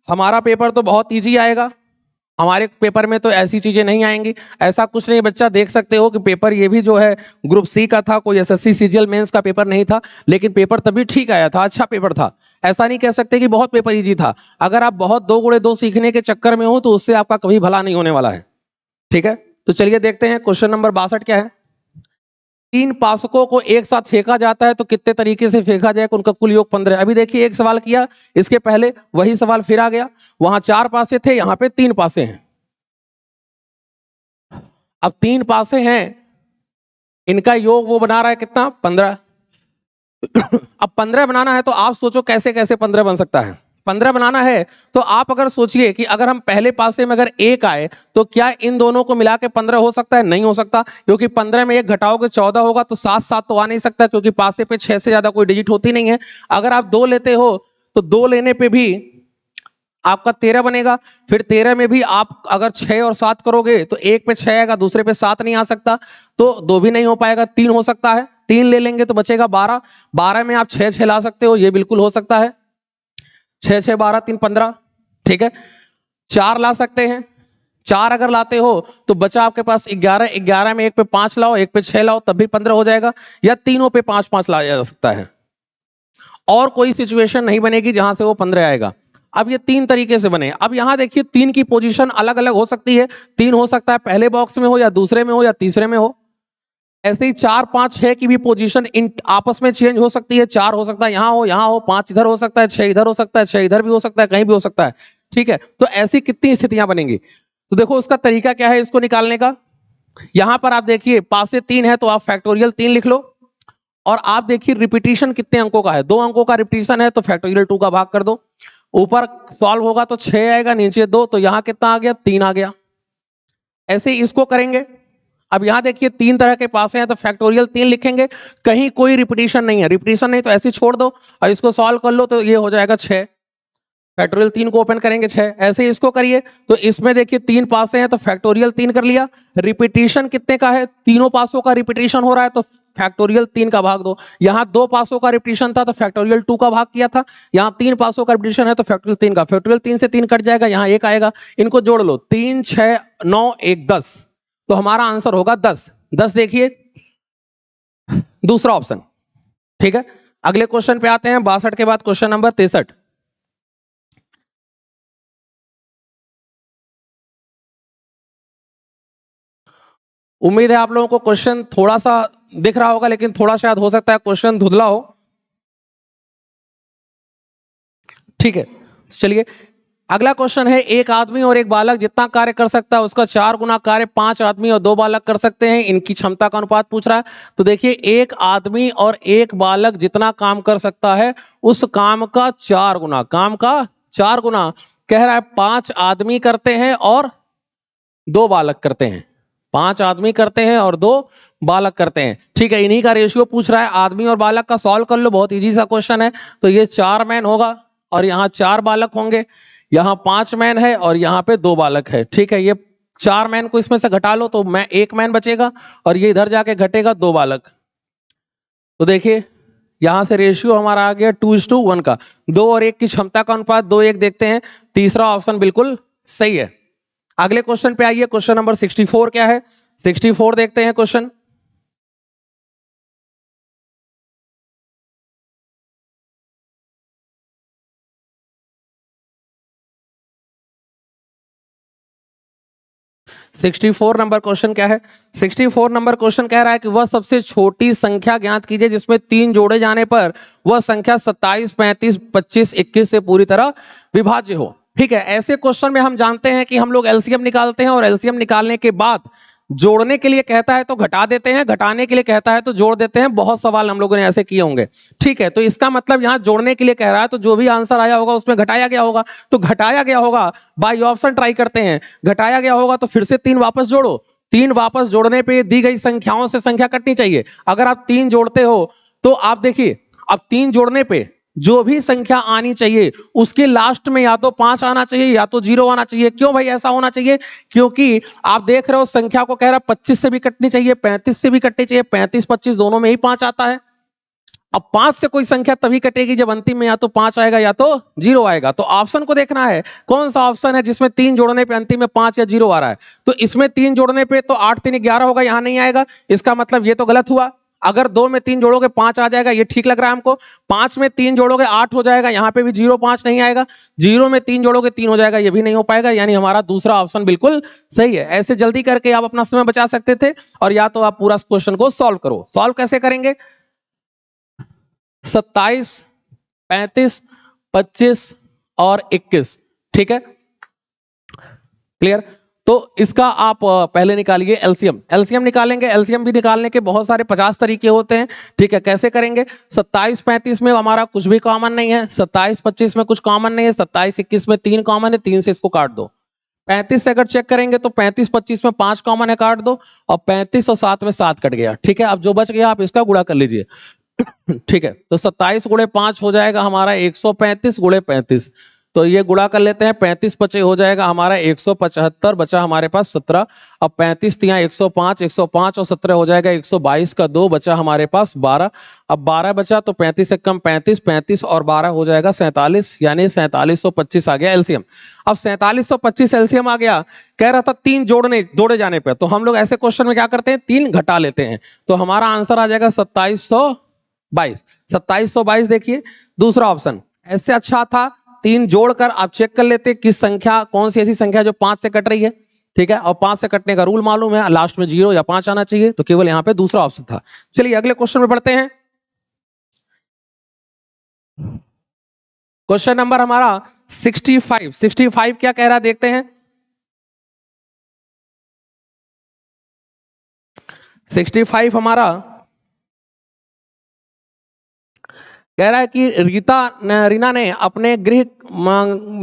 हमारा पेपर तो बहुत इजी आएगा, हमारे पेपर में तो ऐसी चीजें नहीं आएंगी। ऐसा कुछ नहीं बच्चा, देख सकते हो कि पेपर ये भी जो है ग्रुप सी का था, कोई एसएससी सीजीएल मेंस का पेपर नहीं था, लेकिन पेपर तभी ठीक आया था, अच्छा पेपर था। ऐसा नहीं कह सकते कि बहुत पेपर इजी था। अगर आप बहुत 2 गुणे 2 सीखने के चक्कर में हो तो उससे आपका कभी भला नहीं होने वाला है। ठीक है, तो चलिए देखते हैं क्वेश्चन नंबर 62 क्या है। 3 पासकों को एक साथ फेंका जाता है तो कितने तरीके से फेंका जाएगा, उनका कुल योग 15। अभी देखिए एक सवाल किया, इसके पहले वही सवाल फिर आ गया, वहां 4 पासे थे, यहां पे 3 पासे हैं। अब 3 पासे हैं, इनका योग वो बना रहा है कितना, 15। अब 15 बनाना है तो आप सोचो कैसे कैसे 15 बन सकता है। 15 बनाना है तो आप अगर सोचिए कि अगर हम पहले पासे में अगर 1 आए तो क्या इन दोनों को मिला के 15 हो सकता है, नहीं हो सकता, क्योंकि 15 में 1 घटाओगे 14 होगा, तो 7 7 तो आ नहीं सकता, क्योंकि पासे पे 6 से ज्यादा कोई डिजिट होती नहीं है। अगर आप 2 लेते हो तो 2 लेने पे भी आपका 13 बनेगा, फिर 13 में भी आप अगर 6 और 7 करोगे तो एक पे 6 आएगा, दूसरे पे 7 नहीं आ सकता, तो 2 भी नहीं हो पाएगा, 3 हो सकता है। 3 ले लेंगे तो बचेगा 12, 12 में आप 6 6 ला सकते हो, ये बिल्कुल हो सकता है, 6 6 12 3 15। ठीक है, 4 ला सकते हैं, 4 अगर लाते हो तो बचा आपके पास 11, 11 में एक पे 5 लाओ, एक पे 6 लाओ, तब भी 15 हो जाएगा, या तीनों पे 5 5 लाया जा सकता है। और कोई सिचुएशन नहीं बनेगी जहां से वो 15 आएगा। अब ये 3 तरीके से बने। अब यहां देखिए 3 की पोजीशन अलग अलग हो सकती है, 3 हो सकता है पहले बॉक्स में हो, या दूसरे में हो, या तीसरे में हो। ऐसे ही 4 5 6 की भी पोजीशन इन आपस में चेंज हो सकती है, 4 हो सकता है यहां हो, 5 इधर हो सकता है, 6 इधर हो सकता है, 6 इधर भी हो सकता है, कहीं भी हो सकता है। ठीक है, तो ऐसी कितनी स्थितियां बनेंगी, तो देखो उसका तरीका क्या है इसको निकालने का। यहां पर आप देखिए पासे 3 है तो आप फैक्टोरियल 3 लिख लो, और आप देखिए रिपीटिशन कितने अंकों का है, 2 अंकों का रिपीटिशन है तो फैक्टोरियल 2 का भाग कर दो। ऊपर सॉल्व होगा तो 6 आएगा, नीचे 2, तो यहां कितना आ गया, 3 आ गया। ऐसे ही इसको करेंगे। अब यहां देखिए 3 तरह के पासे हैं तो फैक्टोरियल 3 लिखेंगे, कहीं कोई रिपीटिशन नहीं है, रिपीटिशन नहीं तो ऐसे छोड़ दो और इसको सॉल्व कर लो, तो ये हो जाएगा 6। फैक्टोरियल 3 को ओपन करेंगे 6। ऐसे ही इसको करिए, तो इसमें देखिए 3 पासे हैं तो फैक्टोरियल 3 कर लिया। रिपीटिशन कितने का है, तीनों पासों का रिपीटिशन हो रहा है तो फैक्टोरियल 3 का भाग दो। यहां 2 पासों का रिपीटिशन था तो फैक्टोरियल 2 का भाग किया था, यहां 3 पासों का रिपीटिशन है तो फैक्टोरियल 3 का, फैक्टोरियल 3 से 3 कट जाएगा, यहां 1 आएगा, इनको जोड़ लो, 3 6 9 1 10, तो हमारा आंसर होगा 10। 10 देखिए दूसरा ऑप्शन। ठीक है, अगले क्वेश्चन पे आते हैं, 62 के बाद क्वेश्चन नंबर 63। उम्मीद है आप लोगों को क्वेश्चन थोड़ा सा दिख रहा होगा, लेकिन थोड़ा शायद हो सकता है क्वेश्चन धुंधला हो। ठीक है, चलिए अगला क्वेश्चन है, एक आदमी और एक बालक जितना कार्य कर सकता है उसका 4 गुना कार्य 5 आदमी और 2 बालक कर सकते हैं, इनकी क्षमता का अनुपात पूछ रहा है। तो देखिए एक आदमी और एक बालक जितना काम कर सकता है उस काम का 4 गुना, काम का 4 गुना कह रहा है 5 आदमी करते हैं और 2 बालक करते हैं, 5 आदमी करते हैं और 2 बालक करते हैं। ठीक है, इन्हीं का रेशियो पूछ रहा है, आदमी और बालक का सॉल्व कर लो, बहुत इजी सा क्वेश्चन है। तो ये 4 मैन होगा और यहाँ 4 बालक होंगे, यहाँ 5 मैन है और यहाँ पे 2 बालक है। ठीक है, ये 4 मैन को इसमें से घटा लो तो मैं 1 मैन बचेगा, और ये इधर जाके घटेगा 2 बालक। तो देखिए यहां से रेशियो हमारा आ गया 2:1 का, 2 और 1 की क्षमता का अनुपात 2:1 देखते हैं। तीसरा ऑप्शन बिल्कुल सही है। अगले क्वेश्चन पे आइए, क्वेश्चन नंबर 64 क्या है, 64 देखते हैं question. Sixty four number question क्या है, 64 नंबर क्वेश्चन कह रहा है कि वह सबसे छोटी संख्या ज्ञात कीजिए जिसमें 3 जोड़े जाने पर वह संख्या 27, 35, 25, 21 से पूरी तरह विभाज्य हो। ठीक है, ऐसे क्वेश्चन में हम जानते हैं कि हम लोग एलसीएम निकालते हैं और एलसीएम निकालने के बाद जोड़ने के लिए कहता है तो घटा देते हैं, घटाने के लिए कहता है तो जोड़ देते हैं। बहुत सवाल हम लोगों ने ऐसे किए होंगे। ठीक है, तो इसका मतलब यहां जोड़ने के लिए कह रहा है तो जो भी आंसर आया होगा उसमें घटाया गया होगा, तो घटाया गया होगा बाई ऑप्शन ट्राई करते हैं। घटाया गया होगा तो फिर से 3 वापस जोड़ो, 3 वापस जोड़ने पे दी गई संख्याओं से संख्या कटनी चाहिए। अगर आप 3 जोड़ते हो तो आप देखिए, अब 3 जोड़ने पे जो भी संख्या आनी चाहिए उसके लास्ट में या तो 5 आना चाहिए या तो 0 आना चाहिए। क्यों भाई ऐसा होना चाहिए? क्योंकि आप देख रहे हो संख्या को कह रहा है 25 से भी कटनी चाहिए, 35 से भी कटनी चाहिए, 35 25 दोनों में ही 5 आता है। अब 5 से कोई संख्या तभी कटेगी जब अंतिम में या तो 5 आएगा या तो 0 आएगा। तो ऑप्शन को देखना है कौन सा ऑप्शन है जिसमें 3 जोड़ने पे अंतिम में 5 या 0 आ रहा है। तो इसमें 3 जोड़ने पे तो 8 3 11 होगा, यहां नहीं आएगा। इसका मतलब ये तो गलत हुआ। अगर 2 में 3 जोड़ोगे 5 आ जाएगा, ये ठीक लग रहा है हमको। 5 में 3 जोड़ोगे 8 हो जाएगा, यहां पे भी 0 5 नहीं आएगा। 0 में 3 जोड़ोगे 3 हो जाएगा, ये भी नहीं हो पाएगा। यानी हमारा दूसरा ऑप्शन बिल्कुल सही है। ऐसे जल्दी करके आप अपना समय बचा सकते थे, और या तो आप पूरा क्वेश्चन को सॉल्व करो। सॉल्व कैसे करेंगे? 27, 35, 25 और 21। ठीक है, क्लियर? तो इसका आप पहले निकालिए एलसीएम। एलसीएम निकालेंगे, एलसीएम भी निकालने के बहुत सारे 50 तरीके होते हैं। ठीक है, कैसे करेंगे? 27 35 में हमारा कुछ भी कॉमन नहीं है, 27 25 में कुछ कॉमन नहीं है, 27 21 में 3 कॉमन है, 3 से इसको काट दो। 35 से अगर चेक करेंगे तो 35 25 में 5 कॉमन है, काट दो। और 35 और 7 में 7 कट गया। ठीक है, अब जो बच गया आप इसका गुणा कर लीजिए। ठीक है, तो 27 गुणे 5 हो जाएगा हमारा 135 गुणे 35। तो ये गुणा कर लेते हैं, 35 पचे हो जाएगा हमारा 175, बचा हमारे पास 17। अब 35 तिया 105, 105 और 17 हो जाएगा 122 का 2, बचा हमारे पास 12। अब 12 बचा तो 35 से कम 35, 35 और 12 हो जाएगा 47, यानी 4725 आ गया एलसीएम। अब 4725 एलसीएम आ गया। कह रहा था 3 जोड़े जाने पे, तो हम लोग ऐसे क्वेश्चन में क्या करते हैं, 3 घटा लेते हैं। तो हमारा आंसर आ जाएगा 2722। 2722 देखिए दूसरा ऑप्शन ऐसे अच्छा था। 3 जोड़कर आप चेक कर लेते किस संख्या, कौन सी ऐसी संख्या जो 5 से कट रही है। ठीक है, और 5 से कटने का रूल मालूम है, लास्ट में 0 या 5 आना चाहिए, तो केवल यहां पे दूसरा ऑप्शन था। चलिए अगले क्वेश्चन में बढ़ते हैं। क्वेश्चन नंबर हमारा 65। 65 क्या कह रहा है देखते हैं। 65 हमारा कह रहा है कि रीना ने अपने गृह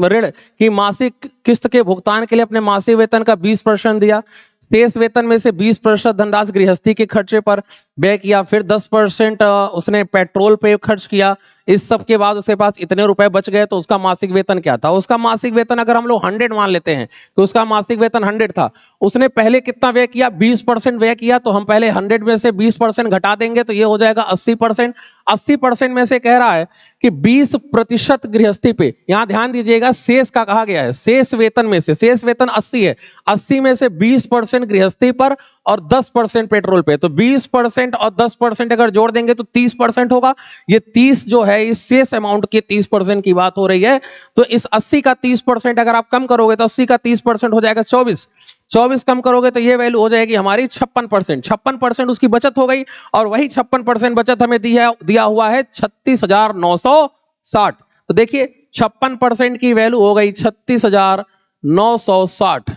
ऋण की मासिक किस्त के भुगतान के लिए अपने मासिक वेतन का 20% दिया। शेष वेतन में से 20% धनराशि गृहस्थी के खर्चे पर व्यय किया, फिर 10% उसने पेट्रोल पे खर्च किया। इस सब के बाद उसके पास इतने रुपए बच गए, तो उसका मासिक वेतन क्या था? उसका मासिक वेतन अगर हम लोग 100 मान लेते हैं तो उसका मासिक वेतन 100 था। उसने पहले कितना व्यय किया? 20% व्यय किया। तो हम पहले 100 में से 20% घटा देंगे तो ये हो जाएगा 80%। 80% में से कह रहा है कि 20% गृहस्थी पे, यहां ध्यान दीजिएगा शेष का कहा गया है, शेष वेतन में से, शेष वेतन 80 है, 80 में से 20% गृहस्थी पर और 10% पेट्रोल पे। तो 20% और 10% अगर जोड़ देंगे तो 30% होगा। ये 30 जो है इस शेष अमाउंट के 30% की बात हो रही है। तो इस 80 का 30% अगर आप कम करोगे तो 80 का 30% हो जाएगा 24। 24 कम करोगे तो ये वैल्यू हो जाएगी हमारी 56%। 56% उसकी बचत हो गई, और वही 56% बचत हमें दिया हुआ है 36,960। तो देखिए 56% की वैल्यू हो गई 36,960।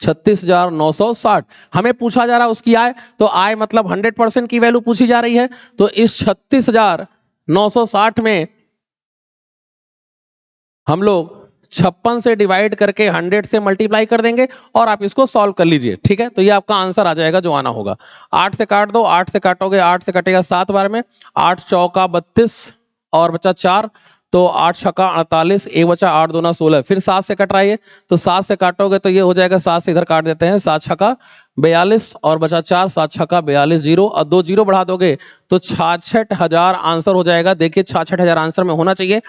36,960 हमें पूछा जा रहा है उसकी आय। तो आय मतलब 100% की वैल्यू पूछी जा रही है। तो इस 36,960 में हम लोग 56 से डिवाइड करके 100 से मल्टीप्लाई कर देंगे, और आप इसको सॉल्व कर लीजिए। ठीक है, तो ये आपका आंसर आ जाएगा जो आना होगा। 8 से काट दो, 8 से काटोगे 8 से कटेगा 7 बार में, 8 चौका 32 और बचा 4, तो 8 छक्का 48, एक बचा 8 दूना 16, फिर 7 से कट रहा है, तो 7 से काटोगे तो ये हो जाएगा, 7 से इधर काट देते हैं, 7 छक्का 42 और बचा 4, 7 छक्का 42, जीरो और 2 जीरो बढ़ा दोगे तो 66,000 आंसर हो जाएगा। देखिए 66,000 आंसर में होना चाहिए,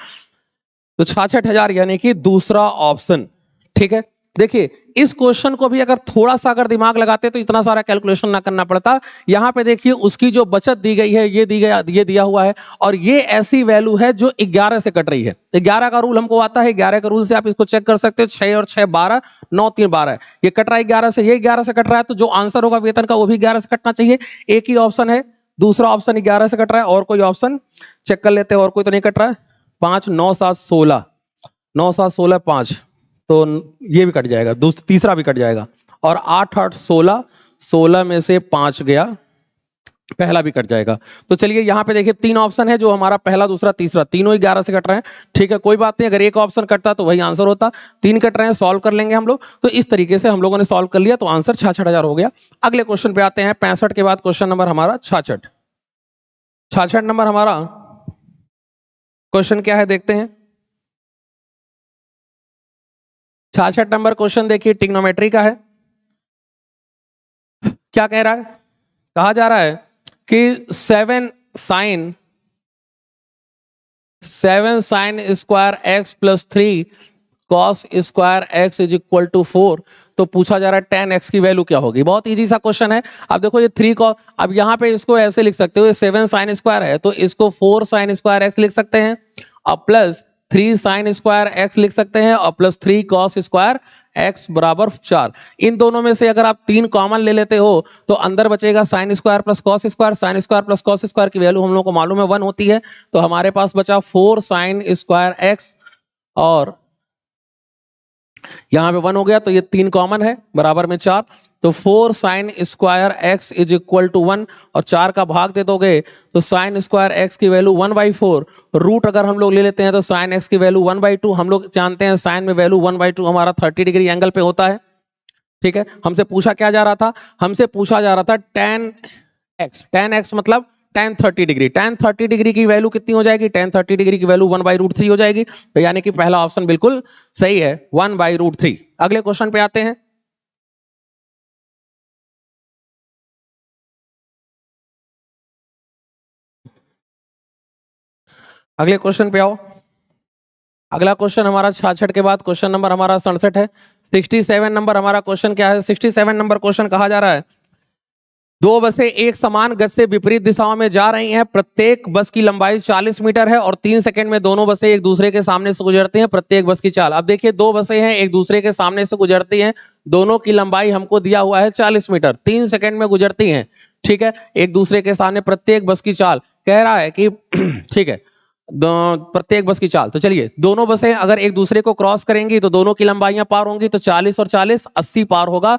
तो 66,000 यानी कि दूसरा ऑप्शन। ठीक है, देखिए इस क्वेश्चन को भी अगर थोड़ा सा अगर दिमाग लगाते तो इतना सारा कैलकुलेशन ना करना पड़ता। यहाँ पे देखिए उसकी जो बचत दी गई है ये दिया हुआ है, और ये ऐसी वैल्यू है जो 11 से कट रही है। 11 का रूल हमको आता है, 11 का रूल से आप इसको चेक कर सकते हो, 6 और 6 12, 9 3 12, ये कट रहा है 11 से, ये 11 से कट रहा है, तो जो आंसर होगा वेतन का वो भी 11 से कटना चाहिए। एक ही ऑप्शन है, दूसरा ऑप्शन 11 से कट रहा है, और कोई ऑप्शन चेक कर लेते हैं, और कोई तो नहीं कट रहा है। 5 9 7 16, 9 7 16 5, तो ये भी कट जाएगा, तीसरा भी कट जाएगा, और 8 8 16, 16 में से 5 गया, पहला भी कट जाएगा। तो चलिए यहाँ पे देखिए 3 ऑप्शन है, जो हमारा पहला दूसरा तीसरा तीनों ही 11 से कट रहे हैं। ठीक है, कोई बात नहीं, अगर एक ऑप्शन कटता तो वही आंसर होता। 3 कट रहे हैं, सॉल्व कर लेंगे हम लोग। तो इस तरीके से हम लोगों ने सॉल्व कर लिया, तो आंसर 66,000 हो गया। अगले क्वेश्चन पे आते हैं, 65 के बाद क्वेश्चन नंबर हमारा 66। 66 नंबर हमारा क्वेश्चन क्या है, देखते हैं। 66 नंबर क्वेश्चन देखिए ट्रिग्नोमेट्री का है। क्या कह रहा है, कहा जा रहा है कि 7 sine square x plus 3 cos square x is equal to 4। तो पूछा जा रहा है tan x की वैल्यू क्या होगी। बहुत इजी सा क्वेश्चन है। अब देखो ये 3 कॉस, अब यहाँ पे इसको ऐसे लिख सकते हो, ये 7 साइन स्क्वायर है तो इसको 4 साइन स्क्वायर एक्स लिख सकते हैं, और प्लस 3 साइन स्क्वायर एक्स लिख सकते हैं, और प्लस 3 कॉस स्क्वायर एक्स बराबर 4। इन दोनों में से अगर आप 3 कॉमन ले लेते हो तो अंदर बचेगा sine square plus cos square. Sine square plus cos square की वैल्यू हम लोग को मालूम है 1 होती है, तो हमारे पास बचा 4 साइन स्क्वायर एक्स, और यहां पे 1 हो गया, तो ये 3 कॉमन है, बराबर में 4, तो 4 sine square x is equal to 1, और 4 का भाग दे दोगे तो साइन स्क्वायर एक्स की वैल्यू 1/4, रूट अगर हम लोग ले लेते हैं तो साइन एक्स की वैल्यू 1/2। हम लोग जानते हैं साइन में वैल्यू 1/2 हमारा 30 डिग्री एंगल पे होता है। ठीक है, हमसे पूछा क्या जा रहा था, हमसे पूछा जा रहा था tan x मतलब tan 30 डिग्री। tan 30 डिग्री की वैल्यू कितनी हो जाएगी, tan 30 डिग्री की वैल्यू 1/√3 हो जाएगी, तो यानी कि पहला ऑप्शन बिल्कुल सही है, 1/√3। अगले क्वेश्चन पे आते हैं। अगले क्वेश्चन पे आओ। अगला क्वेश्चन हमारा 66 के बाद क्वेश्चन नंबर हमारा 67 है। 67 नंबर हमारा क्वेश्चन क्या है, 67 नंबर क्वेश्चन कहा जा रहा है, 2 बसें एक समान गति से विपरीत दिशाओं में जा रही हैं, प्रत्येक बस की लंबाई 40 मीटर है और 3 सेकंड में दोनों बसें एक दूसरे के सामने से गुजरती हैं, प्रत्येक बस की चाल। अब देखिए 2 बसें हैं, एक दूसरे के सामने से गुजरती हैं, दोनों की लंबाई हमको दिया हुआ है 40 मीटर, 3 सेकंड में गुजरती हैं। ठीक है, एक दूसरे के सामने प्रत्येक बस की चाल कह रहा है कि ठीक है, प्रत्येक बस की चाल। तो चलिए दोनों बसें अगर एक दूसरे को क्रॉस करेंगी तो दोनों की लंबाइयां पार होंगी, तो 40 और 40 80 पार होगा,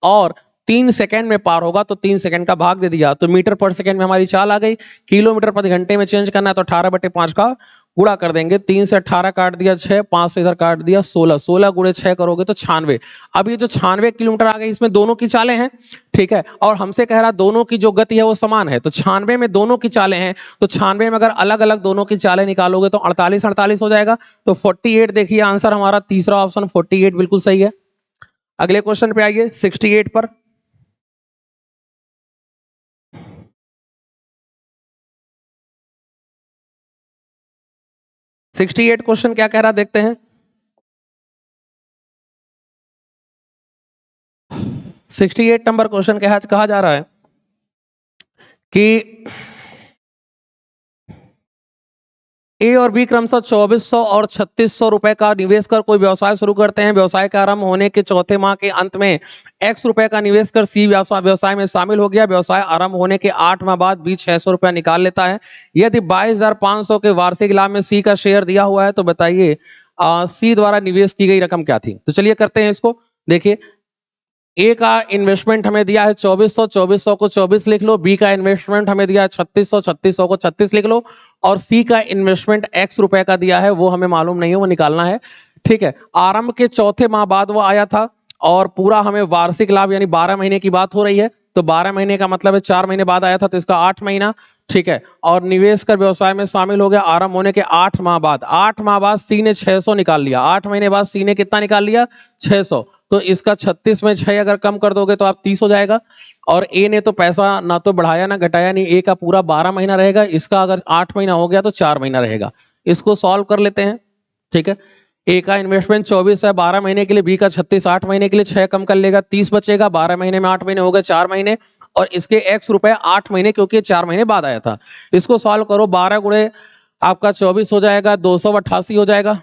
और 3 सेकंड में पार होगा, तो 3 सेकंड का भाग दे दिया, तो मीटर पर सेकंड में हमारी चाल आ गई। किलोमीटर प्रति घंटे में चेंज करना है तो 18/5 का गुणा कर देंगे, 3 से 18 काट दिया 6, 5 से इधर काट दिया 16, 16 गुणे 6 करोगे तो 96। अब ये जो 96 किलोमीटर आ गई, इसमें दोनों की चालें हैं। ठीक है, और हमसे कह रहा दोनों की जो गति है वो समान है, तो 96 में दोनों की चालें हैं, तो 96 में अगर अलग अलग दोनों की चालें निकालोगे तो 48 48 हो जाएगा, तो 48 देखिए आंसर हमारा, तीसरा ऑप्शन 48 बिल्कुल सही है। अगले क्वेश्चन पे आइए 68 पर। 68 क्वेश्चन क्या कह रहा देखते हैं। 68 नंबर क्वेश्चन कहा जा रहा है कि ए और बी क्रमशः 2400 और 3600 रुपए का निवेश कर कोई व्यवसाय शुरू करते हैं। व्यवसाय के आरंभ होने के चौथे माह के अंत में x रुपए का निवेश कर सी व्यवसाय में शामिल हो गया। व्यवसाय आरंभ होने के 8 माह बाद बी 600 रुपया निकाल लेता है। यदि 22,500 के वार्षिक लाभ में सी का शेयर दिया हुआ है तो बताइए सी द्वारा निवेश की गई रकम क्या थी। तो चलिए करते हैं इसको। देखिए ए का इन्वेस्टमेंट हमें दिया है 2400, 2400 को 24 लिख लो। बी का इन्वेस्टमेंट हमें दिया है 3600, 3600 को 36 लिख लो। और सी का इन्वेस्टमेंट x रुपए का दिया है, वो हमें मालूम नहीं है, वो निकालना है। ठीक है, आरंभ के चौथे माह बाद वो आया था और पूरा हमें वार्षिक लाभ यानी 12 महीने की बात हो रही है, तो 12 महीने का मतलब है 4 महीने बाद आया था, तो इसका 8 महीना, ठीक है। और निवेश कर व्यवसाय में शामिल हो गया आरंभ होने के 8 माह बाद। 8 माह बाद सी ने 600 निकाल लिया, 8 महीने बाद सी ने कितना निकाल लिया, 600। तो इसका 36 में 6 अगर कम कर दोगे तो आप 30 हो जाएगा। और ए ने तो पैसा ना तो बढ़ाया ना घटाया, नहीं, ए का पूरा 12 महीना रहेगा, इसका अगर 8 महीना हो गया तो 4 महीना रहेगा। इसको सॉल्व कर लेते हैं, ठीक है। ए का इन्वेस्टमेंट 24 है 12 महीने के लिए, बी का 36 8 महीने के लिए, 6 कम कर लेगा 30 बचेगा, 12 महीने में 8 महीने हो गए 4 महीने, और इसके x रुपए 8 महीने, क्योंकि 4 महीने बाद आया था। इसको सॉल्व करो, 12 गुणे आपका 24 हो जाएगा, 288 हो जाएगा,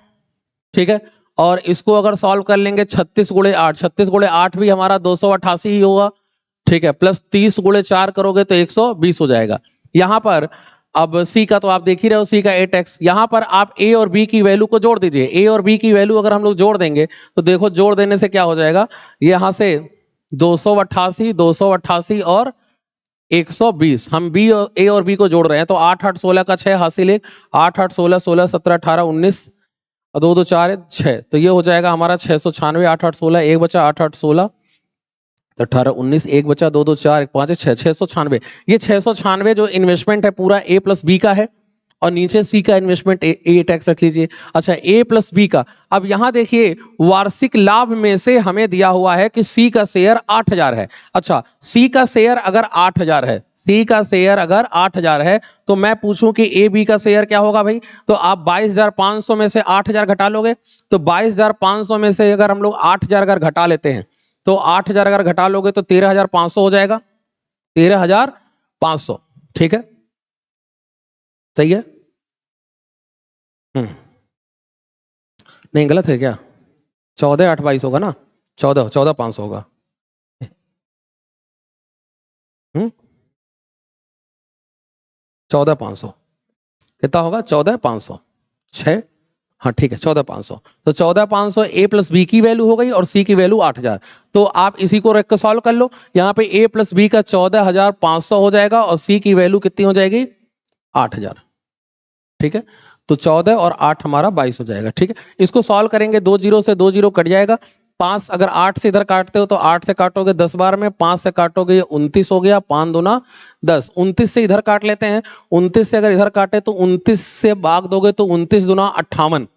ठीक है। और इसको अगर सॉल्व कर लेंगे 36 गुणे 8, 36 गुणे 8 भी हमारा 288 ही होगा, ठीक है। प्लस 30 गुणे 4 करोगे तो 120 हो जाएगा। यहां पर अब सी का तो आप देख ही रहे हो, सी का 8x। यहां पर आप ए और बी की वैल्यू को जोड़ दीजिए। ए और बी की वैल्यू अगर हम लोग जोड़ देंगे तो देखो जोड़ देने से क्या हो जाएगा, यहां से 288 288 और 120, हम बी और ए और बी को जोड़ रहे हैं, तो 8 8 16 का 6 हासिल 1, 8 8 16 16 17 18 19 और 2 2 4 6, तो ये हो जाएगा हमारा 696। 8 8 16 1 बचा, 8 8 16 18 19 1 बचा, 2 2 4 1 5 6, 696। ये 696 जो इन्वेस्टमेंट है पूरा ए प्लस बी का है, और नीचे सी का इन्वेस्टमेंट ए टैक्स रख लीजिए। अच्छा, ए प्लस बी का, अब यहां देखिए वार्षिक लाभ में से हमें दिया हुआ है कि सी का शेयर 8000 है। अच्छा, सी का शेयर अगर 8000 है, सी का शेयर अगर 8000 है, तो मैं पूछूं कि ए बी का शेयर क्या होगा भाई, तो आप 22500 में से 8000 घटा लोगे, तो 22500 में से अगर हम लोग 8000 अगर घटा लेते हैं, तो 8000 अगर घटा लोगे तो 13500 हो जाएगा, 13500, ठीक है, सही है। नहीं गलत है क्या, 14 8 22 होगा ना, 14 500 होगा। 14 500 कितना होगा, 14 500 6, हाँ ठीक है 14 500। तो 14 500 ए प्लस बी की वैल्यू हो गई और सी की वैल्यू 8000। तो आप इसी को रख के सॉल्व कर लो, यहाँ पे ए प्लस बी का 14500 हो जाएगा और सी की वैल्यू कितनी हो जाएगी, 8000, ठीक है। तो 14 और 8 हमारा 22 हो जाएगा, ठीक है। इसको सॉल्व करेंगे, 2 जीरो से 2 जीरो कट जाएगा, 5 अगर 8 से इधर काटते हो तो 8 से काटोगे 10 बार में, 5 से काटोगे 29 हो गया, 5 दूना 10, 29 से इधर काट लेते हैं, 29 से अगर इधर काटे तो 29 से भाग दोगे तो 29 दूना 58,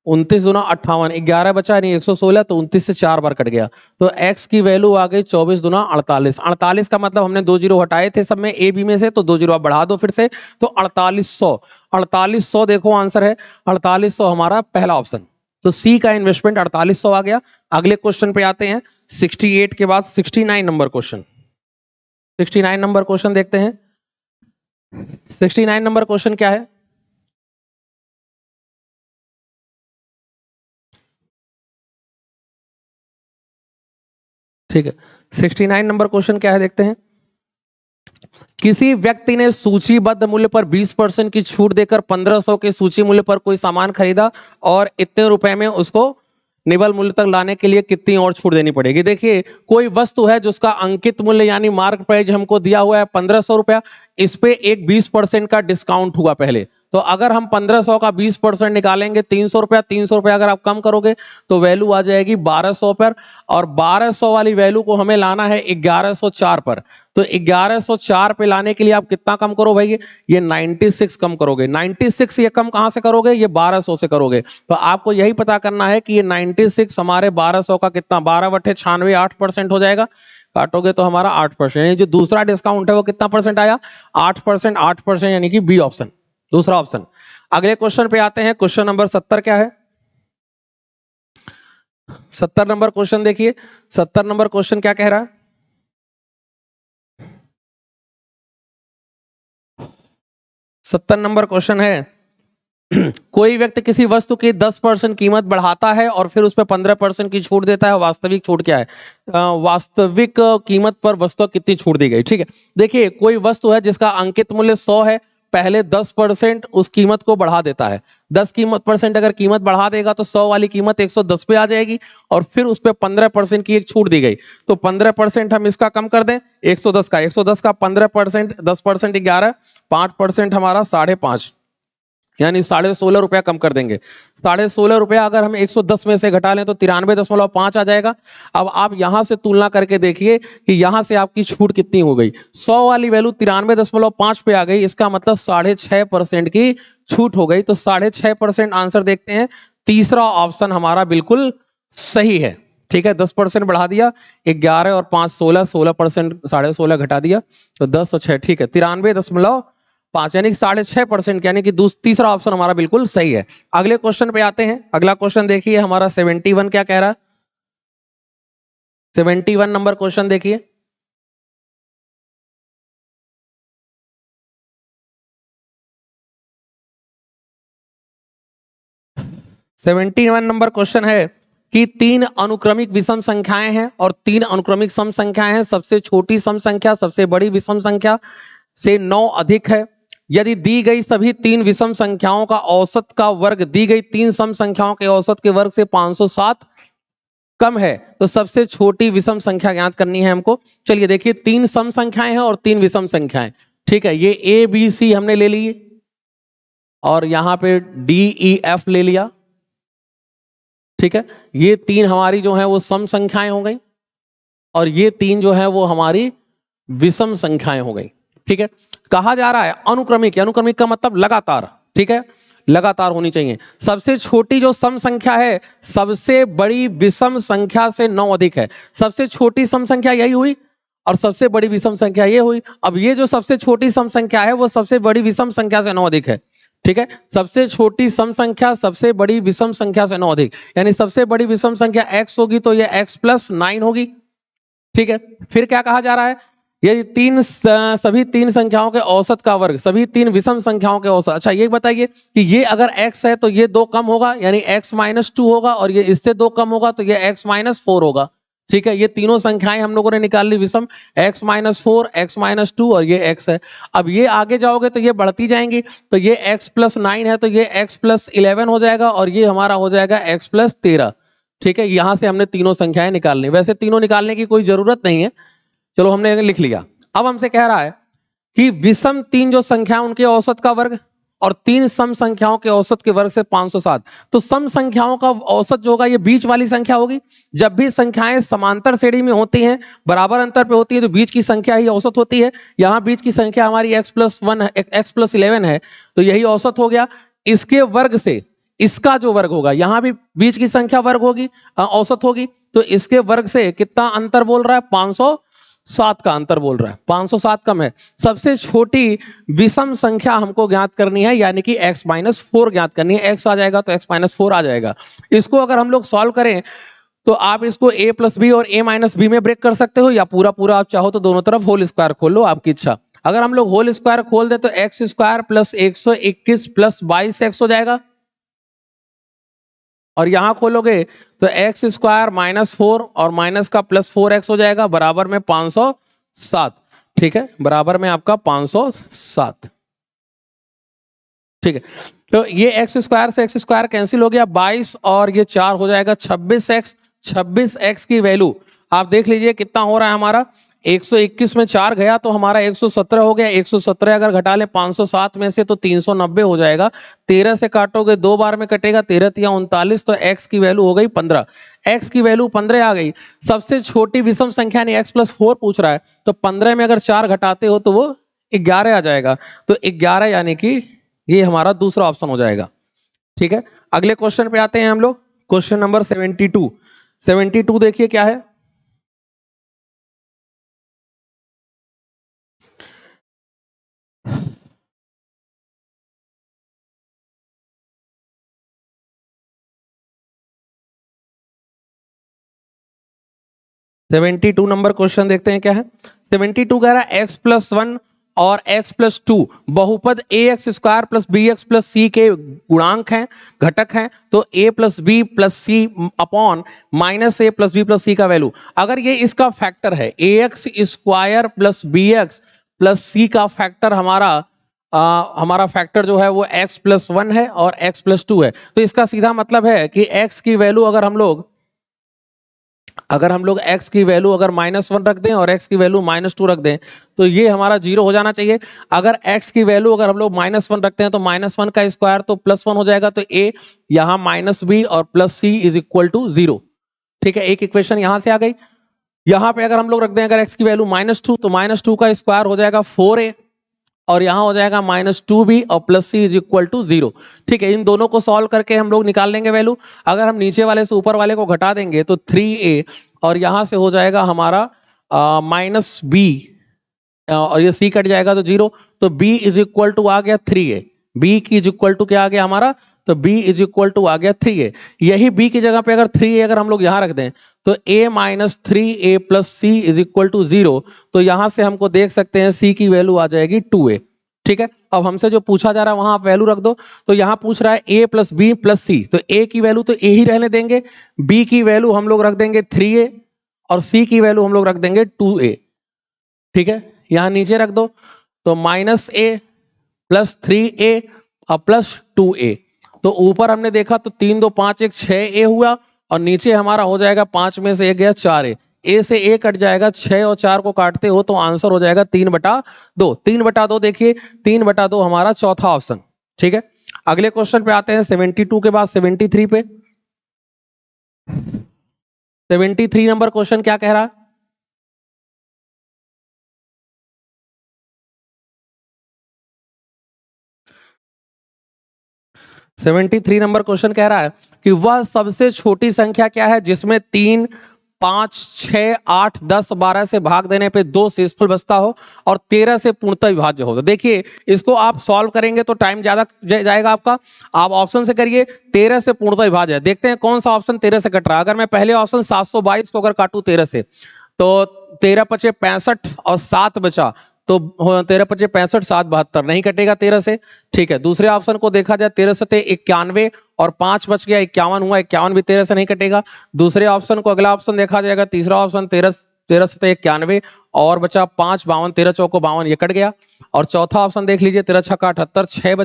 29 दूना 58, 11 बचा नहीं 116, तो 29 से 4 बार कट गया, तो x की वैल्यू आ गई 24 दूना 48। 48 का मतलब हमने 2 जीरो हटाए थे सब में ए बी में से, तो 2 जीरो आप बढ़ा दो फिर से, तो 4800, 4800 देखो आंसर है 4800 हमारा पहला ऑप्शन। तो सी का इन्वेस्टमेंट 4800 आ गया। अगले क्वेश्चन पे आते हैं, 68 के बाद 69 नंबर क्वेश्चन। 69 नंबर क्वेश्चन देखते हैं। 69 नंबर क्वेश्चन क्या है, ठीक है। 69 नंबर क्वेश्चन क्या है देखते हैं। किसी व्यक्ति ने सूचीबद्ध मूल्य पर 20% की छूट देकर 1500 के सूची मूल्य पर कोई सामान खरीदा और इतने रुपए में उसको निवल मूल्य तक लाने के लिए कितनी और छूट देनी पड़ेगी। देखिए कोई वस्तु है जिसका अंकित मूल्य यानी मार्क प्राइस हमको दिया हुआ है 1500 रुपया, इस पे एक 20% का डिस्काउंट हुआ पहले, तो अगर हम 1500 का 20% निकालेंगे 300 रुपया, 300 रुपया अगर आप कम करोगे तो वैल्यू आ जाएगी 1200 पर, और 1200 वाली वैल्यू को हमें लाना है 1104 पर। तो 1104 पे लाने के लिए आप कितना कम करो भाई, ये 96 कम करोगे। 96 ये कम कहां से करोगे, ये 1200 से करोगे। तो आपको यही पता करना है कि ये 96 हमारे 1200 का कितना, 12/96 8% हो जाएगा, काटोगे तो हमारा 8%। ये जो दूसरा डिस्काउंट है वो कितना परसेंट आया, 8%, 8% यानी कि बी ऑप्शन, दूसरा ऑप्शन। अगले क्वेश्चन पे आते हैं, क्वेश्चन नंबर 70 क्या है, 70 नंबर क्वेश्चन देखिए। 70 नंबर क्वेश्चन क्या कह रहा है, 70 नंबर क्वेश्चन है कोई व्यक्ति किसी वस्तु की 10% कीमत बढ़ाता है और फिर उस पर 15% की छूट देता है, वास्तविक छूट क्या है, वास्तविक कीमत पर वस्तु कितनी छूट दी गई, ठीक है। देखिए कोई वस्तु है जिसका अंकित मूल्य 100 है, पहले 10% उस कीमत को बढ़ा देता है, 10% अगर कीमत बढ़ा देगा तो 100 वाली कीमत 110 पे आ जाएगी, और फिर उस पर 15% की एक छूट दी गई, तो 15% हम इसका कम कर दें 110 का, 110 का 15%, 10% 11, 5% हमारा 5.5, यानी 16.5 रुपया कम कर देंगे। 16.5 रुपया अगर हम 110 में से घटा लें तो 93.5 आ जाएगा। अब आप यहां से तुलना करके देखिए कि यहां से आपकी छूट कितनी हो गई। 100 वाली वैल्यू 93.5 पे आ गई, इसका मतलब 6.5% की छूट हो गई। तो 6.5% आंसर देखते हैं। तीसरा ऑप्शन हमारा बिल्कुल सही है। ठीक है, 10% बढ़ा दिया, 11 और 5 16, 16% 16.5 घटा दिया तो 10 और 6, ठीक है 93.5 यानी 6.5%, यानी कि तीसरा ऑप्शन हमारा बिल्कुल सही है। अगले क्वेश्चन पे आते हैं। अगला क्वेश्चन देखिए हमारा 71 क्या कह रहा है। 71 नंबर क्वेश्चन देखिए। सेवेंटी वन नंबर क्वेश्चन है कि 3 अनुक्रमिक विषम संख्याएं हैं और 3 अनुक्रमिक सम संख्याएं हैं। सबसे छोटी सम संख्या सबसे बड़ी विषम संख्या से 9 अधिक है। यदि दी गई सभी 3 विषम संख्याओं का औसत का वर्ग दी गई 3 सम संख्याओं के औसत के वर्ग से 507 कम है तो सबसे छोटी विषम संख्या ज्ञात करनी है हमको। चलिए देखिए, 3 सम संख्याएं हैं और 3 विषम संख्याएं। ठीक है, ये ए बी सी हमने ले ली और यहां पे डी ई एफ ले लिया। ठीक है, ये 3 हमारी जो है वो सम संख्याएं हो गई और ये 3 जो है वो हमारी विषम संख्याएं हो गई। ठीक है, कहा जा रहा है अनुक्रमिक, अनुक्रमिक का मतलब लगातार। ठीक है, लगातार होनी चाहिए। सबसे छोटी जो सम संख्या है सबसे बड़ी विषम संख्या से 9 अधिक है। सबसे छोटी सम संख्या यही हुई और सबसे बड़ी विषम संख्या ये हुई। अब ये जो सबसे छोटी सम संख्या है वो सबसे बड़ी विषम संख्या से 9 अधिक है। ठीक है, सबसे छोटी सम संख्या सबसे बड़ी विषम संख्या से 9 अधिक, यानी सबसे बड़ी विषम संख्या x होगी तो ये x प्लस 9 होगी। ठीक है, फिर क्या कहा जा रहा है, ये सभी 3 संख्याओं के औसत का वर्ग, सभी 3 विषम संख्याओं के औसत। अच्छा ये बताइए कि ये अगर x है तो ये 2 कम होगा यानी x माइनस 2 होगा और ये इससे 2 कम होगा तो ये x माइनस 4 होगा। ठीक है, ये तीनों संख्याएं हम लोगों ने निकाल ली विषम, x माइनस 4, x माइनस 2 और ये x है। अब ये आगे जाओगे तो ये बढ़ती जाएंगी, तो ये x प्लस 9 है तो ये x प्लस 11 हो जाएगा और ये हमारा हो जाएगा x प्लस 13। ठीक है, यहां से हमने तीनों संख्याएं निकालनी। वैसे तीनों निकालने की कोई जरूरत नहीं है, चलो हमने लिख लिया। अब हमसे कह रहा है कि विषम 3 जो संख्या उनके औसत का वर्ग और 3 सम संख्याओं के औसत के वर्ग से 507। तो सम संख्याओं का औसत जो होगा ये बीच वाली संख्या होगी। जब भी संख्याएं समांतर श्रेणी में होती हैं, बराबर अंतर पे होती है, तो बीच की संख्या ही औसत होती है। यहाँ बीच की संख्या हमारी x प्लस 1 है, x प्लस 11 है तो यही औसत हो गया। इसके वर्ग से इसका जो वर्ग होगा, यहां भी बीच की संख्या वर्ग होगी, औसत होगी, तो इसके वर्ग से कितना अंतर बोल रहा है, 507 का अंतर बोल रहा है। 507 कम है। सबसे छोटी विषम संख्या हमको ज्ञात करनी है यानी कि x माइनस 4 ज्ञात करनी है। x आ जाएगा तो x माइनस 4 आ जाएगा। इसको अगर हम लोग सॉल्व करें तो आप इसको a प्लस बी और a माइनस बी में ब्रेक कर सकते हो या पूरा पूरा आप चाहो तो दोनों तरफ होल स्क्वायर खोल लो, आपकी इच्छा। अगर हम लोग होल स्क्वायर खोल दे तो x square plus 121 plus 22x हो जाएगा और यहां खोलोगे तो एक्स स्क्वायर माइनस 4 और माइनस का प्लस 4x हो जाएगा बराबर में 507। ठीक है, बराबर में आपका 507। ठीक है, तो ये एक्स स्क्वायर से एक्स स्क्वायर कैंसिल हो गया, 22 और ये 4 हो जाएगा 26x। 26x की वैल्यू आप देख लीजिए कितना हो रहा है हमारा, 121 में 4 गया तो हमारा 117 हो गया। 117 अगर घटा ले 507 में से तो 390 हो जाएगा। 13 से काटोगे 2 बार में कटेगा, 13 या 39, तो x की वैल्यू हो गई 15। x की वैल्यू 15 आ गई। सबसे छोटी विषम संख्या ने x प्लस 4 पूछ रहा है तो 15 में अगर 4 घटाते हो तो वो 11 आ जाएगा। तो 11 यानी कि ये हमारा दूसरा ऑप्शन हो जाएगा। ठीक है, अगले क्वेश्चन पे आते हैं हम लोग, क्वेश्चन नंबर 72। 72 देखिए क्या है। सेवेंटी टू नंबर क्वेश्चन देखते हैं क्या है। 72 कह रहा है x प्लस 1 और x प्लस 2 बहुपद a x square plus b x plus c के गुणांक हैं, घटक हैं, तो a plus b plus c upon minus a plus b plus c का वैल्यू। अगर ये इसका फैक्टर है a x square plus b x plus c का फैक्टर हमारा फैक्टर जो है वो x प्लस 1 है और x प्लस 2 है, तो इसका सीधा मतलब है कि x की वैल्यू अगर हम लोग अगर हम लोग x की वैल्यू अगर -1 रख दें और x की वैल्यू -2 रख दें तो ये हमारा 0 हो जाना चाहिए। अगर x की वैल्यू अगर हम लोग -1 रखते हैं तो -1 का स्क्वायर तो +1 हो जाएगा, तो a यहाँ -b और +c इज इक्वल टू 0। ठीक है, एक इक्वेशन यहां से आ गई। यहां पे अगर हम लोग रख दें अगर x की वैल्यू -2 तो -2 का स्क्वायर हो जाएगा 4a और यहां हो जाएगा -2b और +c इज इक्वल टू 0। ठीक है, इन दोनों को सॉल्व करके हम लोग निकाल लेंगे वैल्यू। अगर हम नीचे वाले से ऊपर वाले को घटा देंगे तो 3a और यहां से हो जाएगा हमारा -b और ये c कट जाएगा तो 0, तो b इज इक्वल टू आ गया 3a। b की इज इक्वल टू क्या आ गया हमारा, तो b इज इक्वल टू आ गया 3a। यही b की जगह पे अगर 3a अगर हम लोग यहां रख दें तो a minus 3a plus c is equal to 0, तो यहां से हमको देख सकते हैं c की वैल्यू आ जाएगी 2a। ठीक है, अब हमसे जो पूछा जा रहा है वहां आप वैल्यू रख दो। तो यहां पूछ रहा है a प्लस बी प्लस सी, तो a की वैल्यू तो a ही रहने देंगे, b की वैल्यू हम लोग रख देंगे 3a और c की वैल्यू हम लोग रख देंगे 2a। ठीक है, यहां नीचे रख दो तो -a प्लस 3a और प्लस 2a। तो ऊपर हमने देखा तो 3 2 5 1 6a हुआ और नीचे हमारा हो जाएगा 5 में से 1 गया 4a। a से a कट जाएगा, 6 और 4 को काटते हो तो आंसर हो जाएगा 3/2। 3/2 देखिए, 3/2 हमारा चौथा ऑप्शन। ठीक है, अगले क्वेश्चन पे आते हैं 72 के बाद 73 पे। 73 नंबर क्वेश्चन क्या कह रहा है? 73 नंबर क्वेश्चन कह रहा है कि वह सबसे छोटी संख्या क्या है जिसमें 3 5 6 8 10 12 से भाग देने पे 2 शेषफल बचता हो और 13 से पूर्णतः विभाज्य हो। तो देखिए इसको आप सॉल्व करेंगे तो टाइम ज्यादा जाएगा आपका। आप ऑप्शन से करिए, 13 से पूर्णतः विभाज्य है। देखते हैं कौन सा ऑप्शन 13 से कट रहा है। अगर मैं पहले ऑप्शन 722 को अगर काटूं 13 से तो 13 पचे 65 और 7 बचा तो 13 पचे 65 7 72 नहीं कटेगा 13 से। ठीक है, दूसरे ऑप्शन को देखा जाए 13 से 91 और 5 बच गया 51 हुआ, 51 भी 13 से नहीं कटेगा। दूसरे ऑप्शन को अगला ऑप्शन देखा जाएगा, तीसरा ऑप्शन 13 से 91 और बचा 5 52 13 चौको 52 ये कट गया। और चौथा ऑप्शन देख लीजिए 13 छक्का 78 6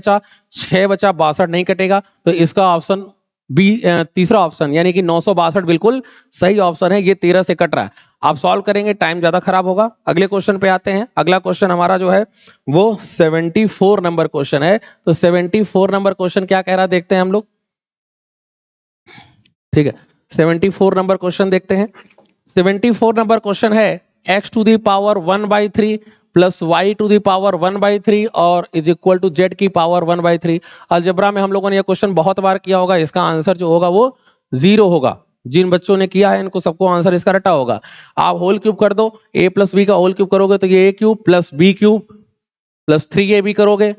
बचा 62 नहीं कटेगा। तो इसका ऑप्शन बी तीसरा ऑप्शन यानी कि 962 बिल्कुल सही ऑप्शन है, ये 13 से कट रहा है। आप सॉल्व करेंगे टाइम ज्यादा खराब होगा। अगले क्वेश्चन पे आते हैं। अगला क्वेश्चन हमारा जो है वो 74 नंबर क्वेश्चन है। तो 74 नंबर क्वेश्चन क्या कह रहा है देखते हैं हम लोग। ठीक है, 74 नंबर क्वेश्चन देखते हैं। 74 नंबर क्वेश्चन है x to the power 1/3 plus y to the power 1/3 और इज इक्वल टू z की पावर 1/3। अलजेब्रा में हम लोगों ने ये क्वेश्चन बहुत बार किया होगा। इसका आंसर जो होगा वो 0 होगा। जिन बच्चों ने किया है इनको सबको आंसर इसका रटा होगा। आप होल क्यूब कर दो, a प्लस बी का होल क्यूब करोगे तो ये a cube plus B cube plus 3ab करोगे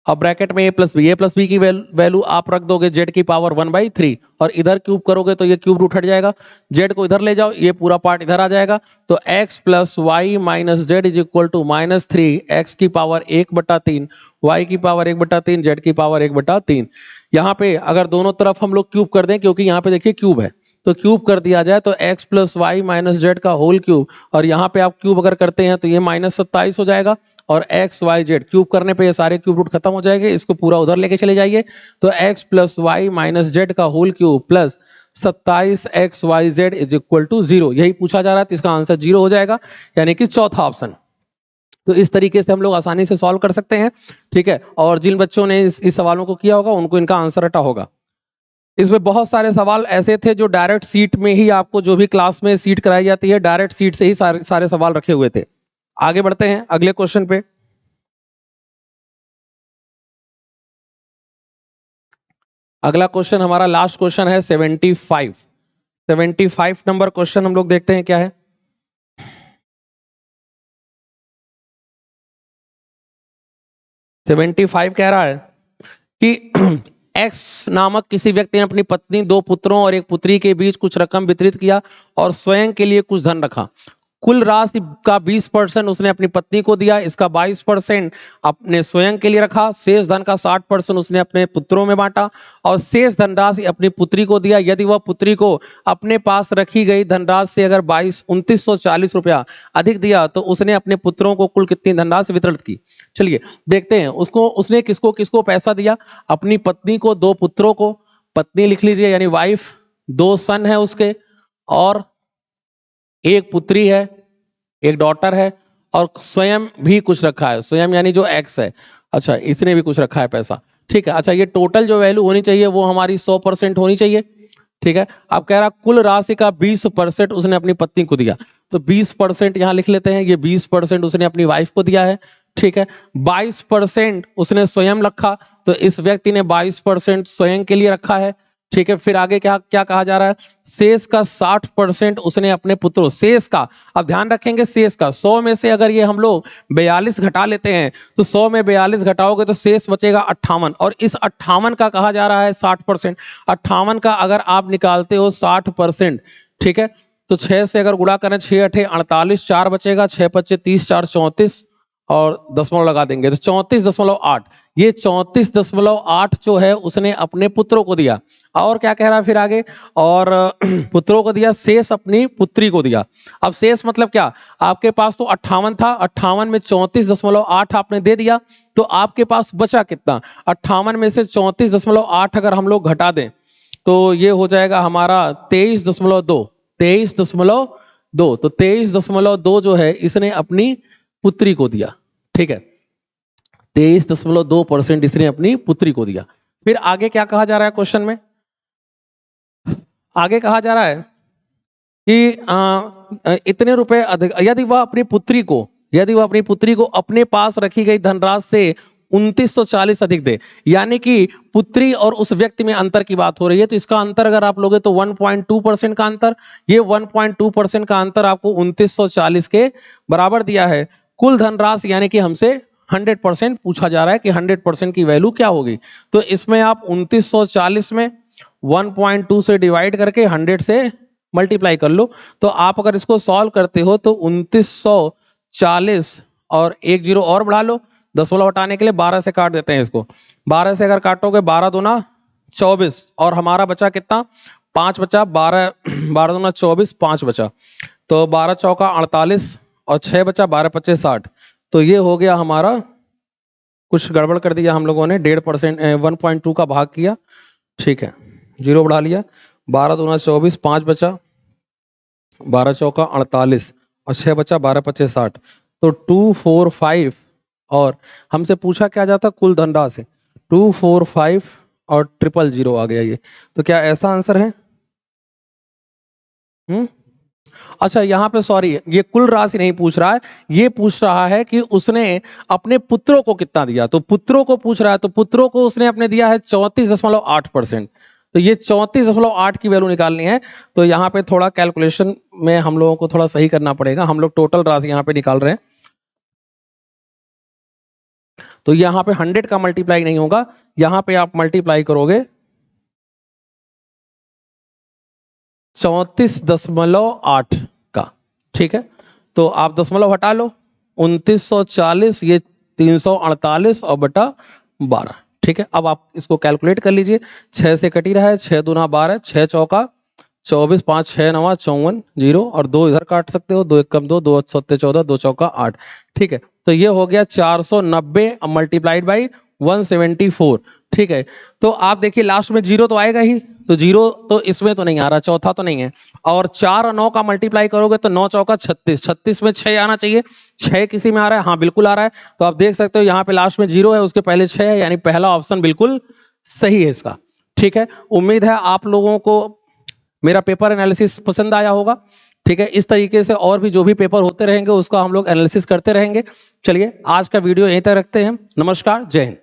और ब्रैकेट में a प्लस बी की वैल्यू आप रख दोगे z की पावर 1/3 और इधर क्यूब करोगे तो ये क्यूब रूट हट जाएगा। z को इधर ले जाओ, ये पूरा पार्ट इधर आ जाएगा। तो x plus Y minus Z is equal to -3 x की पावर 1/3 y की पावर 1/3 z की पावर 1/3। यहाँ पे अगर दोनों तरफ हम लोग क्यूब कर दें, क्योंकि यहाँ पे देखिए क्यूब है तो क्यूब कर दिया जाए तो x plus Y minus Z का होल क्यूब और यहाँ पे आप क्यूब अगर करते हैं तो ये -27 हो जाएगा और x y z क्यूब करने पे ये सारे क्यूब रूट खत्म हो जाएंगे। इसको पूरा उधर लेके चले जाइए तो x plus Y minus Z का whole cube plus 27xyz is equal to 0। यही पूछा जा रहा है तो इसका आंसर 0 हो जाएगा, यानी कि चौथा ऑप्शन। तो इस तरीके से हम लोग आसानी से सॉल्व कर सकते हैं। ठीक है, और जिन बच्चों ने इस सवालों को किया होगा उनको इनका आंसर रटा होगा। इसमें बहुत सारे सवाल ऐसे थे जो डायरेक्ट सीट में ही आपको जो भी क्लास में सीट कराई जाती है डायरेक्ट सीट से ही सारे सवाल रखे हुए थे। आगे बढ़ते हैं अगले क्वेश्चन पे। अगला क्वेश्चन हमारा लास्ट क्वेश्चन है 75 नंबर क्वेश्चन हम लोग देखते हैं क्या है। 75 कह रहा है कि एक्स नामक किसी व्यक्ति ने अपनी पत्नी, 2 पुत्रों और 1 पुत्री के बीच कुछ रकम वितरित किया और स्वयं के लिए कुछ धन रखा। कुल राशि का 20% उसने अपनी पत्नी को दिया, इसका 22% अपने स्वयं के लिए रखा, शेष धन का 60% उसने अपने पुत्रों में बांटा और शेष धनराशि अपनी पुत्री को दिया। यदि वह पुत्री को अपने पास रखी गई धनराशि से अगर 2940 रुपया अधिक दिया तो उसने अपने पुत्रों को कुल कितनी धनराशि वितरित की। चलिए देखते हैं उसने किसको किसको पैसा दिया। अपनी पत्नी को, 2 पुत्रों को, पत्नी लिख लीजिए यानी वाइफ, 2 सन है उसके, और एक पुत्री है, एक डॉटर है, और स्वयं भी कुछ रखा है, स्वयं यानी जो एक्स है, अच्छा इसने भी कुछ रखा है पैसा, ठीक है। अच्छा ये टोटल जो वैल्यू होनी चाहिए वो हमारी 100% होनी चाहिए, ठीक है। अब कह रहा कुल राशि का 20% उसने अपनी पत्नी को दिया, तो 20% यहां लिख लेते हैं, ये 20% उसने अपनी वाइफ को दिया है, ठीक है। 22% उसने स्वयं रखा, तो इस व्यक्ति ने 22% स्वयं के लिए रखा है, ठीक है। फिर आगे क्या क्या कहा जा रहा है, शेष का 60% उसने अपने पुत्रों, शेष का, अब ध्यान रखेंगे शेष का, 100 में से अगर ये हम लोग 42 घटा लेते हैं तो 100 में 42 घटाओगे तो शेष बचेगा 58, और इस 58 का कहा जा रहा है 60%। 58 का अगर आप निकालते हो 60%, ठीक है, तो 6 से अगर गुणा करें, 6 8 48, 4 बचेगा, 6 5 30, 4 34, और दशमलव लगा देंगे तो 34.8, ये 34.8 जो है उसने अपने पुत्रों को दिया। और क्या कह रहा है फिर आगे, और पुत्रों को दिया, शेष अपनी पुत्री को दिया। अब शेष मतलब क्या, आपके पास तो 58 था, 58 में 34.8 आपने दे दिया, तो आपके पास बचा कितना, 58 में से 34.8 अगर हम लोग घटा दें तो ये हो जाएगा हमारा 23.2, 23.2, तो 23.2 जो है इसने अपनी पुत्री को दिया, ठीक है। 23.2% इसने अपनी पुत्री को दिया। फिर आगे क्या कहा जा रहा है क्वेश्चन में, आगे कहा जा रहा है कि इतने रुपए अधिक, यदि वह अपनी पुत्री को अपने पास रखी गई धनराशि से 2940 अधिक दे, यानी कि पुत्री और उस व्यक्ति में अंतर की बात हो रही है, तो इसका अंतर अगर आप लोगे तो 1.2% का अंतर, ये 1.2% का अंतर आपको 2940 के बराबर दिया है। कुल धनराशि यानी कि हमसे 100% पूछा जा रहा है कि 100% की वैल्यू क्या होगी, तो इसमें आप 2940 में 1.2 से डिवाइड करके 100 से मल्टीप्लाई कर लो, तो आप अगर इसको सॉल्व करते हो तो 2940 और एक जीरो और बढ़ा लो, दशमलव हटाने के लिए 12 से काट देते हैं इसको, 12 से अगर काटोगे 12 दूना 24, और हमारा बचा कितना, 5 बचा, 12 दूना 24, 5 बचा, तो 12 चौका 48 और 6 बचा, 12 25 60, तो ये हो गया हमारा, कुछ गड़बड़ कर दिया हम लोगों ने, 1.5% 1.2 का भाग किया, ठीक है, जीरो बढ़ा लिया, 12 दूना 24, 5 बचा, 12 चौका 48 और 6 बचा, 12 25 60, तो 245, और हमसे पूछा क्या जाता कुल धनराशि, 245 और 000 आ गया ये, तो क्या ऐसा आंसर है? अच्छा यहाँ पे सॉरी, ये कुल राशि नहीं पूछ रहा है, ये पूछ रहा है कि उसने अपने पुत्रों को कितना दिया, तो पुत्रों को पूछ रहा है, तो पुत्रों को उसने अपने दिया है 34.8%, तो ये 34.8 की वैल्यू निकालनी है, तो यहाँ पे थोड़ा कैलकुलेशन में हम लोगों को थोड़ा सही करना पड़ेगा, हम लोग टोटल राशि यहाँ पे निकाल रहे हैं, तो यहाँ पे 100 का मल्टीप्लाई नहीं होगा, यहाँ पे आप मल्टीप्लाई करोगे 34.8 का, ठीक है, तो आप दशमलव हटा लो, 2940 ये 348 और बटा 12, ठीक है। अब आप इसको कैलकुलेट कर लीजिए, 6 से कटी रहा है, 6 दूना 12, 6 चौका 24, 5 6 9 54 0, और 2 इधर काट सकते हो, 2 1 कम 2, 2 7 14, 2 चौका 8, ठीक है, तो ये हो गया 490 मल्टीप्लाइड बाई 174, ठीक है। तो आप देखिए लास्ट में जीरो तो आएगा ही, तो जीरो तो इसमें तो नहीं आ रहा, चौथा तो नहीं है, और 4 और 9 का मल्टीप्लाई करोगे तो 9 चौका 36, 36 में 6 आना चाहिए, 6 किसी में आ रहा है, हाँ बिल्कुल आ रहा है, तो आप देख सकते हो यहाँ पे लास्ट में जीरो है, उसके पहले 6 है, यानी पहला ऑप्शन बिल्कुल सही है इसका, ठीक है। उम्मीद है आप लोगों को मेरा पेपर एनालिसिस पसंद आया होगा, ठीक है। इस तरीके से और भी जो भी पेपर होते रहेंगे उसका हम लोग एनालिसिस करते रहेंगे। चलिए आज का वीडियो यहीं तक रखते हैं, नमस्कार, जय हिंद।